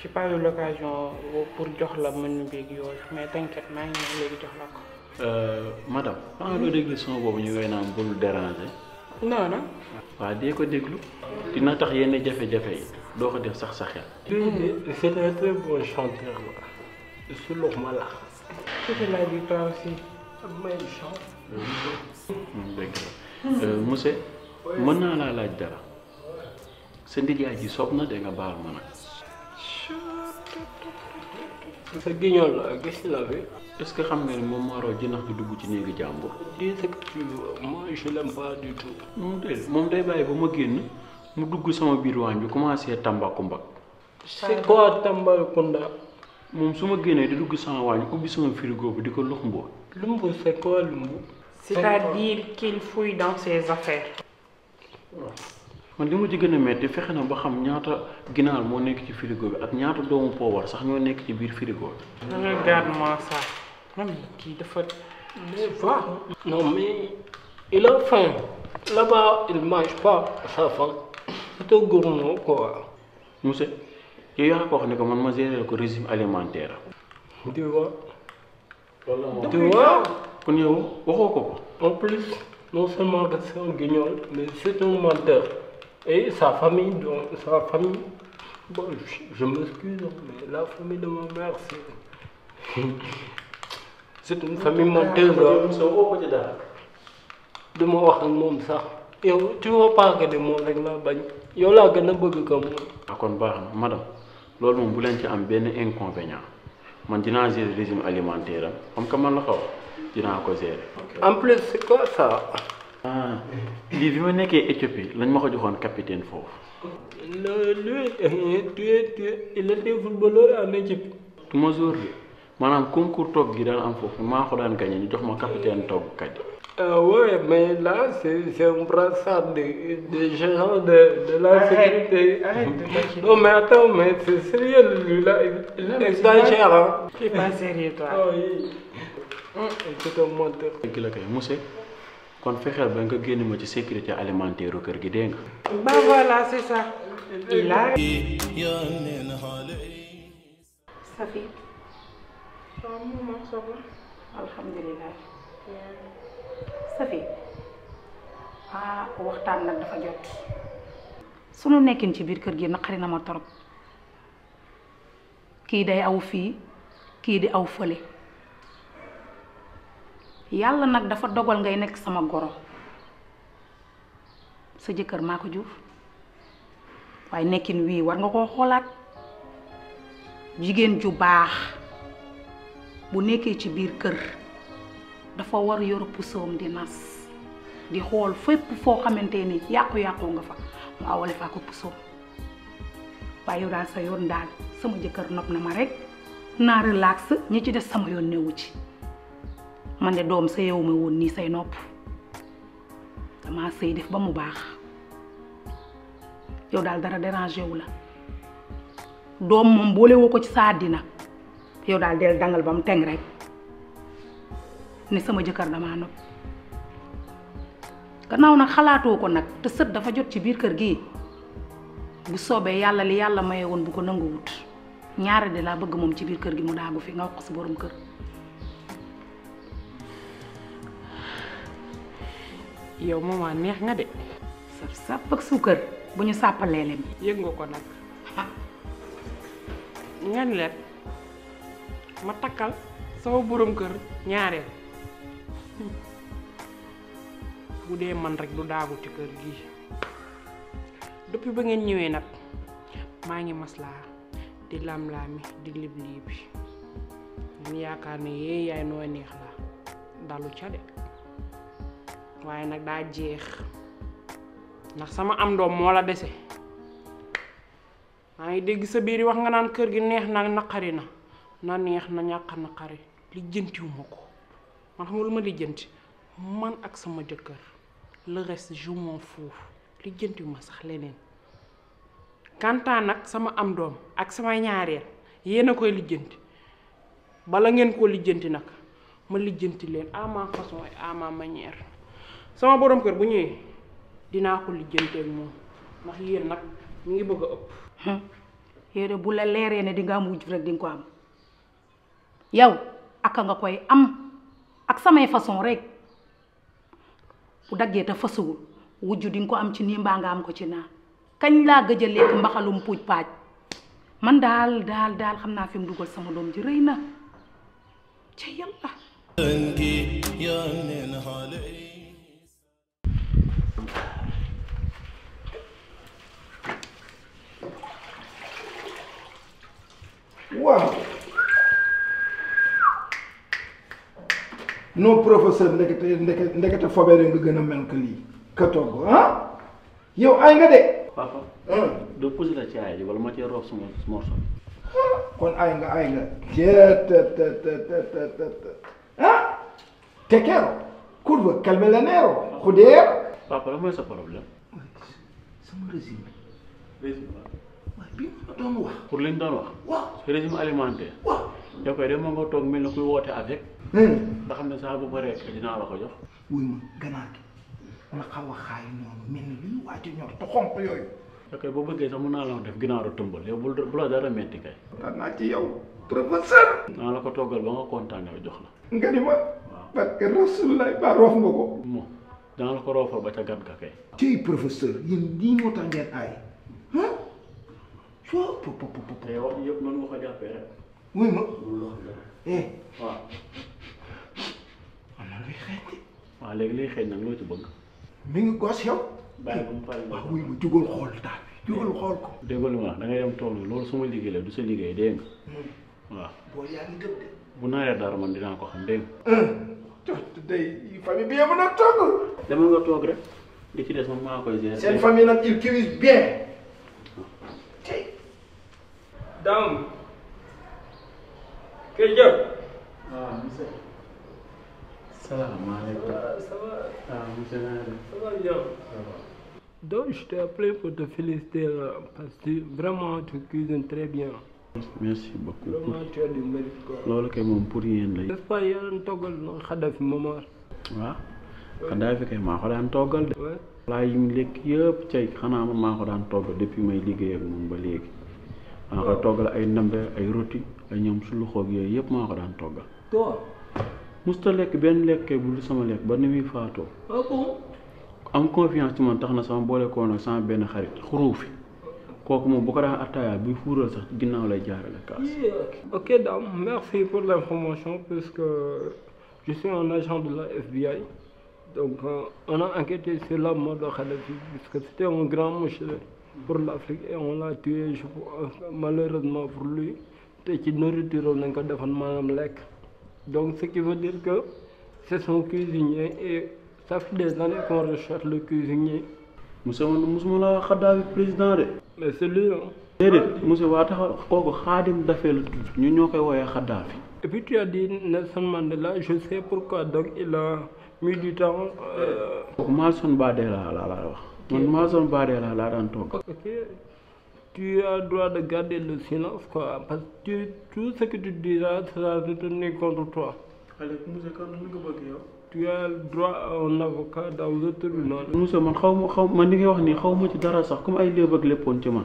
J'ai pas eu l'occasion pour jox la menu beeg yooyu mais t'inquiète maa ngi ñëw léegi jox la ko. Madame, maa ngi déglu son boobu ñu koy naan bul déranger. non non. waaw dee ko déglu dina tax yenn jafe-jafe yi doo ko def sax sa xel. C'est un très bon chanteur là. C'est normal. Tu te l'as dit toi aussi. Même chant. dëgg la monsieur mën naa laa laaj dara sa ndijaay ji soob na de nga baal ma nag. sa guignol la gis la fi. est-ce que xam nga ni moom moo raw jinax di dugg ci néegu jàmbur. Dis ce que tu veux, moi je l'aime pas du tout. moom day bàyyi ba ma génn mu dugg sama biir waañ bi commencé Tambacounda. C'est quoi Tambacounda? moom su ma génnee di dugg sama waañ ubbi sama frigo bi di ko lux mboo. Lumbu c'est quoi lumbu? C'est-à-dire qu'il fouille dans ses affaires. man li ma ci gën a metti fexe na ba xam ñaata ginaar moo nekk ci frigo bi ak ñaata doomu poobar sax ñoo nekk ci biir frigo bi. Regarde-moi ça. Mami kii dafa. Mais va. Non mais il a faim. Là-bas il mange pas sa faim. C'est un gourmand quoi. monsieur yow yaa ko wax ne ko man ma gérer ko régime alimentaire. Tu vois? Tu vois? kon yow waxoo ko. En plus, non seulement que c'est un guignol, mais c'est un menteur. Et sa famille, donc, sa famille, bon, je m'excuse, mais la famille de ma mère, c'est une famille menteuse. De ma wax ak moom sax. Yow tu vois pas que de moom rek laa bañ. Yow laa gën a bëgg ko moom. ah kon baax na madame loolu moom bu leen ci am benn inconvénient man dinaa gérer régime alimentaire am comme que man la xaw dinaa ko gérer. En plus, c'est quoi ça? ah lii bi ma nekkee Éthiopie lañ ma ko joxoon capitaine foofu. Lui, il était footballeur en Égypte. du ma jour bi maanaam concours togg gi daan am foofu maa ko daan gagné ñu jox ma capitaine toggkat yi. Ouais, mais là, c'est un brassard de gérant de la sécurité. Arrête de t'inquiéter. Non, mais attends, mais c'est sérieux, lui, là, il exagère, hein. Tu es pas sérieux toi. Oh, oui. C'est un menteur. dëgg la kay monsieur kon fexeel ba nga génn ma ci sécurité alimentaire u kër gi dégg nga. Bah voilà c'est ça. Il a. Safi waaw maman ça va. alhamdulilah Safi waxtaan nag dafa jot sunu nekkin ci biir kër gi naqari na ma torop kii day aw fii kii di aw fële yàlla nag dafa dogal ngay nekk sama goro sa jëkkër maa ko jur waaye nekkin wii war nga koo xoolaat jigéen ju baax bu nekkee ci biir kër dafa war yor pusoom di nas di xool fépp foo xamante ni yàqu-yàqu nga fa mu awale faa ko pusoom waaye yow daal sa yoon daal sama jëkkër nopp na ma rek naa relax ñi ci des sama yoon newu ci man de doom sa yow ma woon nii say nopp dama sëy def ba mu baax yow daal dara dérangé wu la doom moom boole woo ko ci sa àddina yow daal del dangal ba mu teng rek ne sama jëkkër damaa nopp gannaaw nag xalaatoo ko nag te sët dafa jot ci biir kër gi bu soobee yàlla li yàlla maye woon bu ko nanguwut ñaare de laa bëgg moom ci biir kër gi mu daagu fi nga wax ko si borom kër. yow maman neex nga de. sap sap ak suukar bu ñu sàppalee leen. yëg nga ko nag. nga ni leen ma takkal sama borom kër ñaareel bu dee man rek du daagu ci kër gi depuis ba ngeen ñëwee nag maa ngi maslaa di lam-laami di lib-libi ñu yaakaar ne yee yaay noo neex la dalu ca de waaye nag daa jeex ndax sama am doom moo la dese maa ngi dégg sa biir yi wax nga naan kër gi neex na naqari na neex na ñàkk naqari lijjantiwuma ko man xam nga lu ma lijjanti man ak sama jëkkër le reste je m'en fous lijjantiwuma sax leneen kantaan nag sama am doom ak sama ñaareel yéen a koy lijjanti bala ngeen koo lijjanti nag ma lijjanti leen à ma façon et à ma manière sama borom kër bu ñëwee dinaa ko lijjanteeg moom ndax yéen nag ñu ngi bëgg a ëpp. yéen bu la leeree ne di nga am wujj rek di nga ko am yow aka nga koy am ak samay façon rek bu daggee te fasuwul wujj di nga ko am ci nii mbaa nga am ko ci naa kañ laa gëj a lekk mbaxalum puuj paaj man daal xam naa fi mu dugal sama doom ji rëy na ca yàlla. waaw non professeur ndekete fobeere nga gën a mel que lii ka togg ah yow ay nga de. papa. doo posé la ci aay ji wala ma cee roof sama morso bi. kon ay nga ah te keero curva calme la neero xudeer. papa la mooy sa problème. sama régime. régime waaye bii ma doon wax. pour li ñu doon wax. waaw sa régime alimentaire. waaw. yow koy dem nga toog mel na kuy woote avec. nga xam ne saa bu bëree dinaa la ko jox. wuy ma ganaar gi na xaw a xaay noonu mel ni luy waaj a ñor te xonq yooyu. ok boo bëggee sax mën naa la def ginaaru tëmbal yow bu la dara metti kay. kontaan naa ci yow professeur. naa la ko toggal ba nga kontaan yow jox la. nga ni ma. parce que rasulullah ba roof nga ko. moom dana la ko roofal ba ca gan ka kay. ciy professeur yéen lii moo tax ngeen aay ah soo te wax yëpp noonu nga ko jàppee rek. wuy ma. waaw. am na luy xeeñ de. waaw léegi liy xeeñ nag loo ci bëgg. mi ngi gos yow. bàyyi ba mu pare nga. waaw wuy ma jógal xool daal bi jógal xool ko. déggoo li ma wax da ngay dem tool loolu suma liggéey la du sa liggéey dégg nga. waaw. boo yaa ngi gëm de. bu naree dara man dinaa ko xam dégg nga. day famille bi yëpp nag togg. demal nga toog rek li ci des moom maa koy gérer. seen famille nag il cuise bien. Dame. Kër Diop. waaw monsieur. salaamaaleykum. Ça va. ah monsieur Nare. Ça va bien. Donc je t'ai appelé pour te féliciter parce que vraiment tu cuisines très bien. merci beaucoup. Vraiment tu as du mérite quoi. loolu kay moom pour yéen la. N'est-ce pas yaa doon toggal Xadafi Momar. waaw. Xadafi kay maa ko daan toggal de. Ouais. laa yi mu lekk yëpp cay xanaa man maa ko daan toggal depuis may liggéey ak moom ba léegi. maa koy toggal ay ndambe ay roti ay ñoom su lu xoog yooyu yëpp maa ko daan toggal. Toi. musta lekk benn lekkee bu dul sama lekk ba ni muy faatoo. Ah bon. am confiance ci man tax na sama boole koo nag sama benn xarit xuruufi kooku moom bu ko daan attaaya buy fuural sax ginnaaw lay jaarale kaas. Ok Dame, merci pour l'information puisque je suis un agent de la FBI. Donc on a enquêté sur la mort de Khadafi puisque c'était un grand monsieur pour l'Afrique et on l'a tué malheureusement pour lui. te ci nourriture nañ ko defoon maanaam lekk. Donc ce qui veut dire que c'est son cuisinier et ça fait des années qu'on recherche le cuisinier. monsieur man musuma la wax Xadaafi président de. Mais c'est lui hein. déedéet monsieur waa taxaw kooku Xaadim Dafé la tudd ñu ñoo koy woowee Xadaafi. Et puis tu as dit Nelson Mandela, je sais pourquoi donc il a mis du temps. kooku Nelson Mandela laa wax man Nelson Mandela laa daan togg. Ok, tu as le droit de garder le silence quoi parce que tout ce que tu diras sera retenu contre toi. allez monsieur kan nga bëgg yow. Tu as le droit à un avocat dans le tribunal. monsieur man man li ngay wax nii xaw ma ci dara sax comme ay léeb ak léppoon ci man.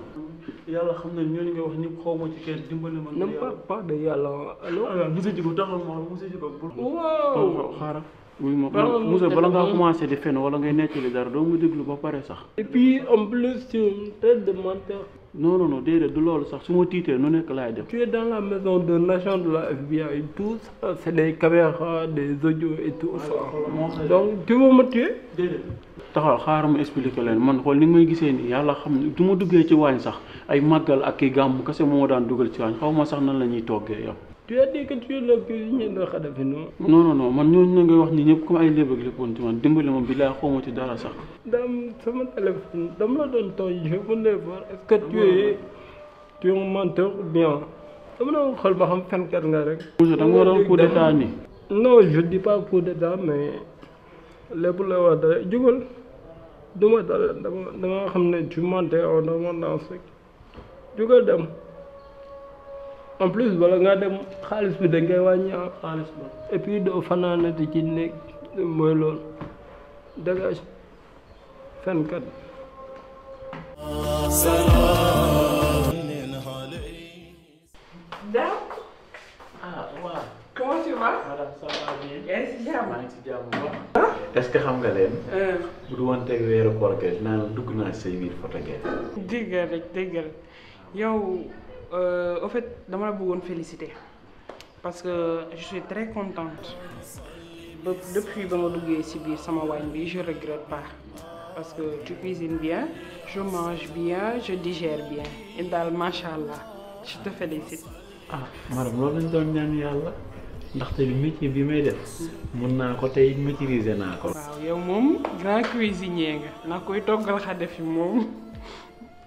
yàlla xam na ñooñu ngay wax ñëpp xaw ma ci kenn dimbali ma. Ne parle pas de yàlla alors. monsieur Djigo taxal ma monsieur Djigo. Waaw. xaaral. oui ma monsieur bala ngaa commencé di fen wala ngay nettali dara doo mu déglu ba pare sax. Et puis en plus tu me traites de menteur. non déedéet du loolu sax su ma tiitee nu nekk laay def. Tu es dans la maison d'un agent de la FBI tout ça c'est des caméras des audios et tout ça. Donc tu veux me tuer. déedéet. taxawal xaaral ma expliquer leen man xool ni nga may gisee nii yàlla xam ne du ma duggee ci waañ sax ay màggal ak i gàmm kese moo daan dugal ci waañ xaw ma sax nan la ñuy toggee yow. Tu as dit que tu es le cuisinier de Khadafi non. non man ñooñu na ngay wax ni ñëpp comme ay léeb ak léppoon ci man dimbali ma billaay xaw ma ci dara sax. Dame sama téléphone dama la doon tooñ je voulais voir est-ce que tu es un menteur ou bien dama doon xool ba xam fenkat nga rek. Boucher da nga waroon coup d'état nii. non je dis pas coup d'état mais lépp la wax dara jugal duma dara dama xam ne tu mentais en abondance rek jugal dem en plus bala ngaa dem xaalis bi dañ koy wàññi xaalis ba et puis doo fanaanati ci nekk mooy loolu dégage fenkat. Daaw. ah waaw. Comment tu vas? madame ça va bien. yaa ngi si jàmm. maa ngi ci jàmm bu baax. est-ce que xam nga leen. bu du woon teg weeru koor gi dinaa la dugg naa say biir photo ngeen. déggal rek déggal yow au fait dama la bëggoon féliciter parce que je suis très contente ba depuis ba ma duggee ci biir sama waañ bi je regrette pas parce que tu cuisines bien je mange bien je digère bien et daal macha allah je te félicite. ah madame loolu lañ doon ñaan yàlla ndaxte métier bi may def mun naa ko tey maîtriser naa ko. waaw yow moom grand cuisinier nga ndax koy toggal Xadafi moom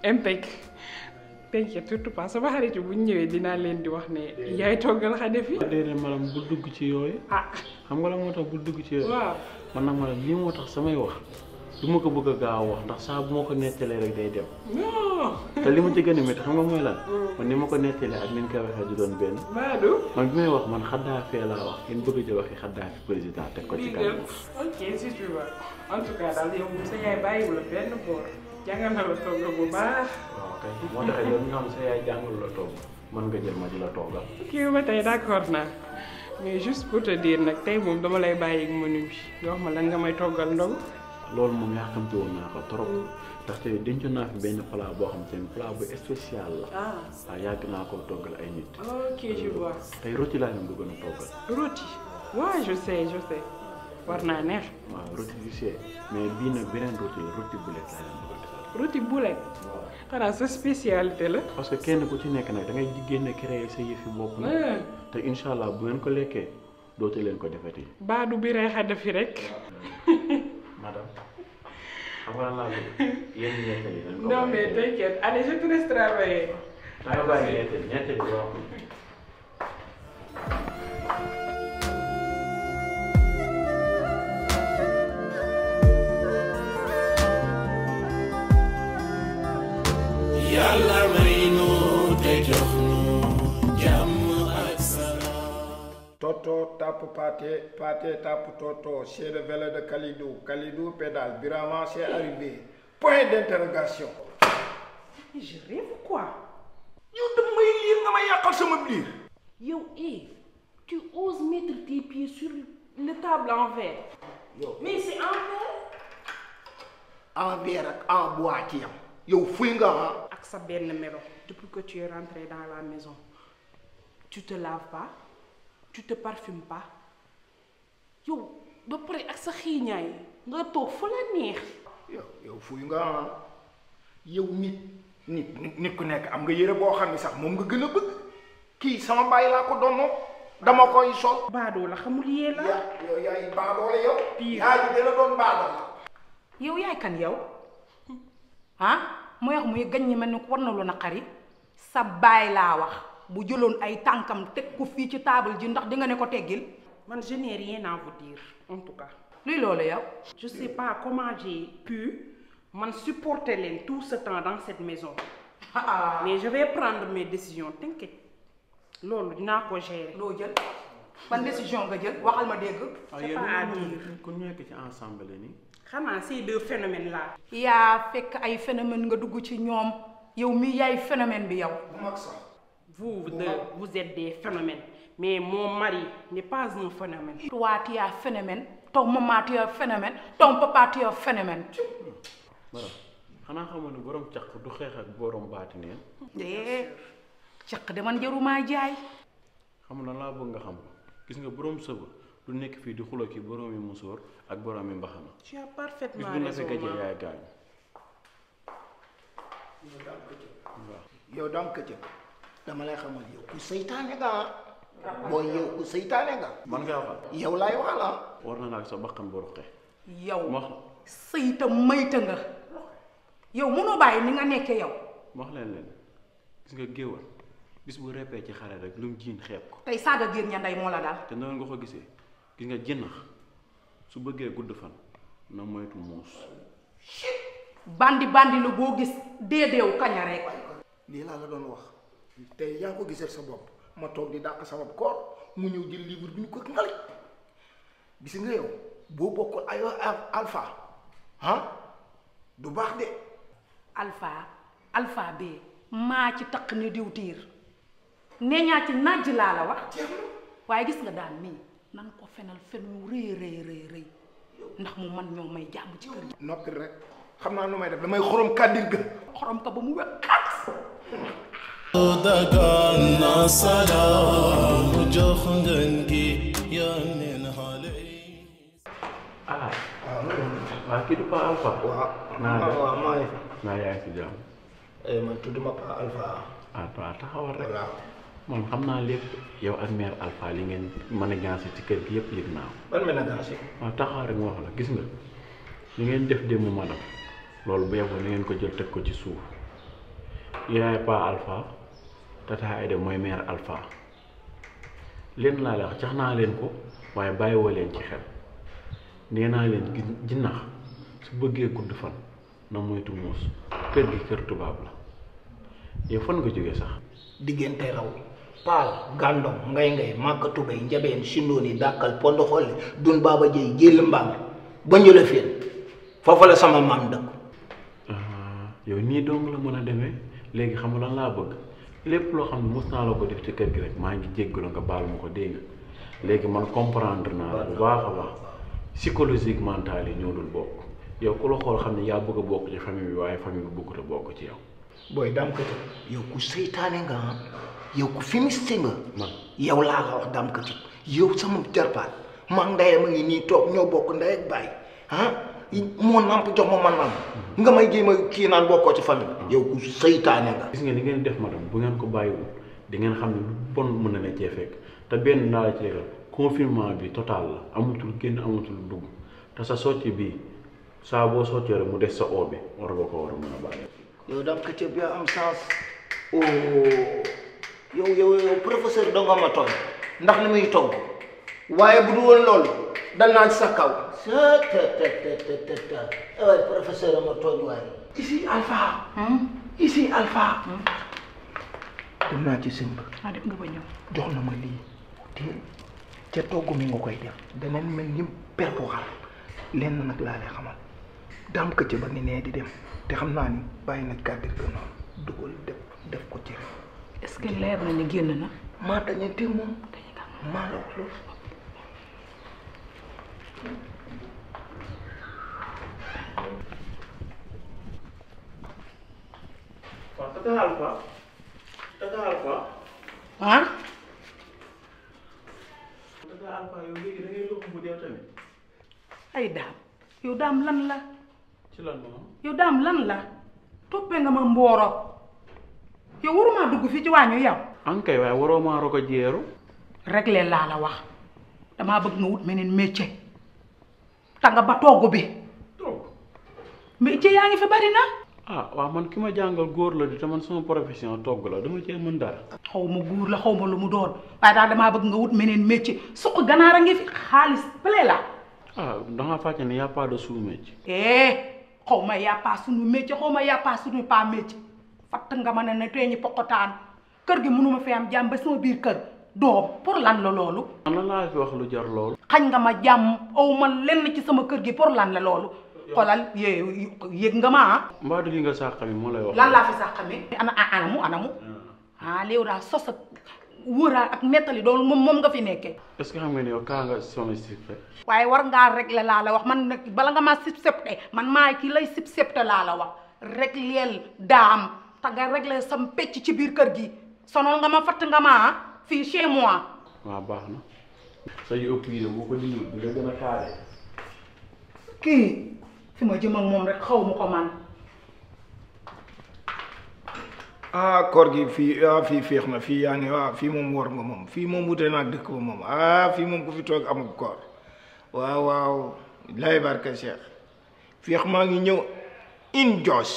impec t'inquiète surtout pas sama xarit bu ñu ñëwee dinaa leen di wax ne yaay toggal Xadafi. déedéet madame bu dugg ci yooyu. ah xam nga la moo tax bu dugg ci yooyu. waaw man nag madame lii moo tax samay wax du ma ko bëgg a gaaw wax ndax saa bu ma ko nettalee rek day dem. non. te li ma ci gën a métti xam nga mooy lan. man ni ma ko nettalee ak ni ñu koy waxee du doon benn. Badou. man bi may wax man Xadafi laa wax ngeen bëgg a jël waxi Xadafi président teg ko ci kanam. ok si tu veux en tout cas daal yow sa yaay bàyyiwul la benn boor jàngal na la togg bu baax. waaw kay moo tax yow nga xam sa yaay jàngul la togg mën nga jël ma di la toggal. ok ba tey d'accord naa mais juste pour te dire nag tey moom dama lay bàyyi ak menu bi nga wax ma lan nga may toggal ndog. loolu moom yàkkamti woon naa ko trop ndaxte dencoon naa fi benn plat boo xam te ne plat bu spécial la. waaw yàgg naa koo toggal ay nit. ok je vois. tey rôti laa leen bëggoon a toggal. rôti waaw je sais war naa neex. waaw rôti du see mais bii nag beneen rôti la rôti boulet laa leen bëgg a defal. rôti boulet. xanaa sa spécialité la. parce que kenn ku ci nekk nag da ngay génn créer sa yëfi bopp nag. te incha allah bu ngeen ko lekkee dootu leen ko defati. Badou bi rey Xadafi rek. madame xam nga lan laa bëgg yéen ñettali nañ ko. non mais t'inquiète allez je te laisse travailler. da nga bàyyi ñettali boo Yàlla may nu te jox nu jàmm ak salaam. Toto tape pâté, pâté tape Toto, c'est le vélo de Kalidou, Kalidou pédale, Birama c'est arrivé. Point d'interrogation. je rêve quoi. yow dama may liir nga ma yàqal sama biir. yow tu oses mettre tes pieds sur le table en verre. mais c'est en verre. En verre ak en bois ci yam. yow fuy nga ah. ak sa benn melo depuis que tu es rentré dans la maison tu te laves pas tu te parfumes pas yow ba pare ak sa xiiñaay nga toog fu la neex. yow fuy nga ah. yow nit ku nekk am nga yére boo xam ne sax moom nga gën a bëgg. kii sama bàyyi laa ko donnoo dama koy sol. baadoo la xamul yee la. yow yaay baadoo la yow. pire yaa ji dina doon baadoo la. yow yaay kan yow ah mooy wax muy gañ ñi mel ni war na lu naqari sa baay laa wax bu jëloon ay tànkam teg ko fii ci table ji ndax di nga ne ko teggil. man je n'ai rien à vous dire en tout cas. luy loolu yow. je sais pas comment j'ai pu man supporter leen tout ce temps dans cette maison. mais je vais prendre mes décisions t'inquiète loolu dinaa ko gérer. loo jël ban décision nga jël waxal ma dégg. c'est pas à dire. ku nekk ci ensemble nii. xanaa ces deux phénomènes là. yaa fekk ay phénomène nga dugg ci ñoom yow mi yaay phénomène bi yow. bu mag sax. vous êtes des phénomènes mais mon mari n'est pas un phénomène. toi tu es un phénomène ton maman tu es un phénomène ton papa tu es un phénomène. madame xanaa xamoon ne borom caq du xeex ak borom baati neen. caq de man jarumaa jaay. xam na laa bëgg nga xam gis nga borom sëba du nekk fii di xuloo ki borom yi musóor ak borom yi mbaxana. tu as parfaitement bis bu la raison. fi gëjee yaay gaañ. yow dam këcë dama lay xamal yow ku seytaane nga booy yow ku seytaane nga. man ngaa waxal. yow laay waxal ah. war na naa sa bakkan bu ruqe. yow ma wax sëyta mayta nga yow mënoo bàyyi ni nga nekkee yow. ma wax leen gis nga géwal bis bu reppee ci xare rek lu mu jiin xeeb ko. tey saaga géer ña ndey moo la daal. te noonu nga ko gisee gis nga jënnax su bëggee gudd fan na moytu muus. bandi lu boo gis déedéew kaña rek. lii laa la doon wax tey yaa ko gisal sa bopp ma toog di dàq sama koor mu ñëw jël livre bi ñu ko ngale gis nga yow boo bokkul ay alpha du baax de. alpha bee maa ci taq ni diw tiir nee ñaa ci naaj laa la wax waaye gis nga daal mii nan ko fenal fen wu rëy ndax mu man ñoo may jàmm ci kër gi. noppi rek xam naa nu may def damay xorom kàddir ga. xorom ka ba mu wekk xat. dagaan na salaam jox ngeen gi yónneen xale yi. waaw kii du Pa Alpha. waaw maa ngi fi. naa yaa ngi si jàmm. man tudduma Pa Alpha. waaw taxawal rek. voilà. man xam naa lépp yow ak mère Alpha li ngeen mën a gaase ci kër gi yëpp yëg naa ko. ban mën a gaase. waaw taxaw rek ma wax la gis nga li ngeen def démb madame loolu bu yeboo ni ngeen ko jël teg ko ci suuf yaay Pa Alpha Tata Aïda mooy mère Alpha leen laa la wax cax naa leen ko waaye bàyyiwoo leen ci xel nee naa leen jinnax su bëggee gudd fan na moytu muus kër gi kër tubaab la yow fan nga jóge sax. diggante raw paal gàndom ngay màkka tubay njabeen sindooni dàkkal pondo xolle dun baaba jëy jël mbaam ba njëla feen foofu la sama maam dëkk. yow nii dong la mën a demee léegi xam nga lan laa bëgg lépp loo xam ne mos naa la ko def ci kër gi rek maa ngi jéggalu nga baal ma ko dégg nga léegi man comprendre naa la bu baax a baax psychologique mental yi ñoo dul bokk yow ku la xool xam ne yaa bëgg a bokk ci famille bi waaye famille bi bëggut a bokk ci yow. booy Dame Kati yow ku seytaane nga yow ku fumiste nga. man yow laa la wax Dame Kati yow sama jarbaat maa ndeyam a ngi nii toog ñoo bokk ndey ak baay moo namp jox ma namp nga may jéem a kii naan bokkoo ci famille. yow ku seytaane nga. gis nga ni ngeen def madame bu ngeen ko bàyyiwul di ngeen xam ne lu bon mën na la cee fekk te benn naa la ci confinement bi total la amatul génn amatul dugg te sa socc bii saa boo soccee rek mu des sa oo bi war nga ko war a mën a bàyyi. yow Dame Kati bi am sens yow professeur danga ma tooñ ndax li muy togg waaye bu du woon loolu dal naa ci sa kaw. waaye professeur ma tooñ waaye. ici Alpha. dem naa ci sëñ ba. def nga ba ñëw. jox na ma lii te ca togg mi nga koy def danañ mel ni per bu xal lenn nag laa lay xamal Dame Kati ba ni nee di dem te xam naa ni bàyyi na kàddir ga noonu dugal def ko ci rek. est-ce que leer na ni génn na. maa dañante moom maa la wax loolu. waaw Tata Alpha. Tata Alpha yow léegi da ngay loxo bu dee tamit. ay daam yow daam lan la. ci lan moom. yow daam lan la toppee nga ma mbooro yow waruma dugg fii ci waañu yow. ankay waaye waroo maa rogo jeeru. réglé laa la wax damaa bëgg nga wut meneen métier ta nga ba togg bi. togg. métier yaa ngi fi bari na. waaw man ki ma jàngal góor la di te man sama profession togg la dama cee mën dara. xaw ma góor la xaw ma lu mu doon waaye daal damaa bëgg nga wut meneen métier suq ganaar a ngi fi xaalis bële la. danga fàcce ne y a pas de sous-métier. xaw ma y a pas sunu métier xaw ma y a pas sunu pas métier fatt nga ma ne tey ñi poqotaan kër gi mënuma fi am jàmm ba sama biir kër doom pour lan la loolu. lan laa fi wax lu jar loolu. xañ nga ma jàmm aw ma lenn ci sama kër gi pour lan la loolu. xoolal yéeg nga ma mbaa du li nga sàqami moo lay wax. lan laa fi sàqami. anamu. léew daal sos ak wóoraa ak nettali doon moom nga fi nekkee. est-ce que xam nga ne yow kaa nga sama sip rek. waaye war ngaa régler laa la wax man nag bala nga maa sip-septe man maay ki lay sip-septe laa la wax régleel daam te nga régler sam pecc ci biir kër gi sonal nga ma fatt nga ma fii chez moi. waaw baax na sa yu ëpp yi de boo ko dindi du la gën a kaare. kii fi ma jëm ak moom rek xaw ma ko man. koor gi fii féex na fii yaa ni fii moom war nga moom fii moom wute naa dëkk ba moom fii moom ku fi toog amul koor waaw lay barke Cheikh féex maa ngi ñëw in joos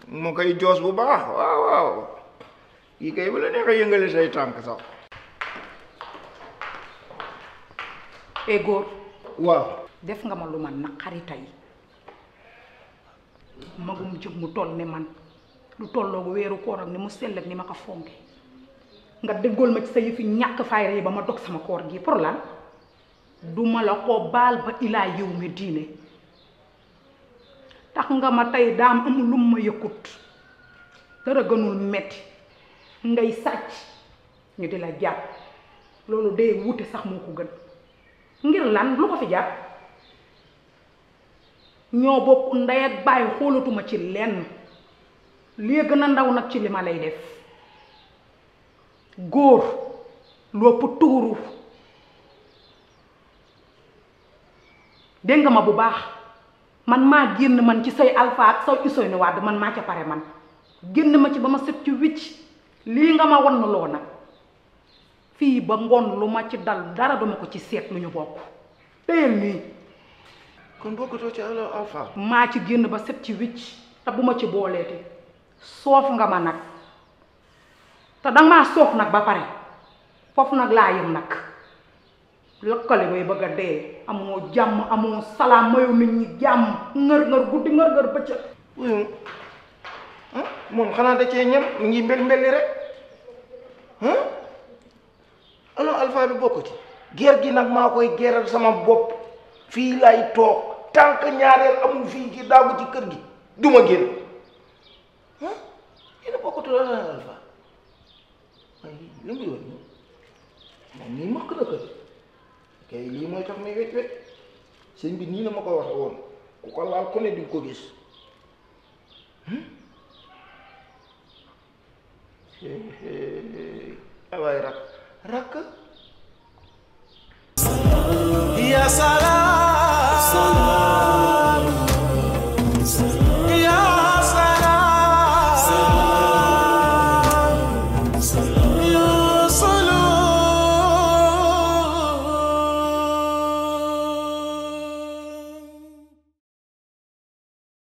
moo koy joos bu baax waaw kii kay bu la neexee yëngale say tànk sax. e góor waaw. def nga ma lu man naqari tey magum jëm mu toll ne man lu tolloogu weeru koor ak ni mu sell ak ni ma ko fonke nga déggool ma ci sa yëfi ñàkk fayra yi ba ma dog sama koor gi pour lan duma la ko baal ba ilaa yow mi diine tax nga ma tey daam amul lum ma yëkkut dara gënul metti ngay sàcc ñu di la jàpp loolu dee wute sax moo ko gën ngir lan lu ko fi jàpp ñoo bokk ndey ak bàyyi xoolatuma ci lenn lii gën a ndaw nag ci li ma lay def góor lopp tuuru dégg nga ma bu baax man maa génn man ci say Alpha ak say Ousseynou Wade man maa ca pare man génn ma ci ba ma set ci wicc lii nga ma wan loo nag fii ba ngoon lu ma ci dal dara duma ko ci seet lu ñu bokk téyel nii kon bokkutoo ci Alpha. maa ci génn ba set ci wicc te bu ma ci booleeti soof nga ma nag te danga maa soof nag ba pare foofu nag laa yëm nag lëkkale bay bëgg a dee amoo jàmm amoo salaam mayu nit ñi jàmm ngër guddi ngër bëccëg wuyu moom xanaa da cee ñam mu ngi mbel-mbelli rek alors Alpha bi bokk ci guerre gi nag maa koy geeral sama bopp fii lay toog tant que ñaareel amul fii ci daagu ci kër gi duma génn yéen a bokkatu la Alpha waaye li mu yoon moom nii mëkk na kër kay lii mooy tax may wet sëñ bi nii la ma ko waxe woon ku ko laal ku ne di ko gis waaye rakk Ya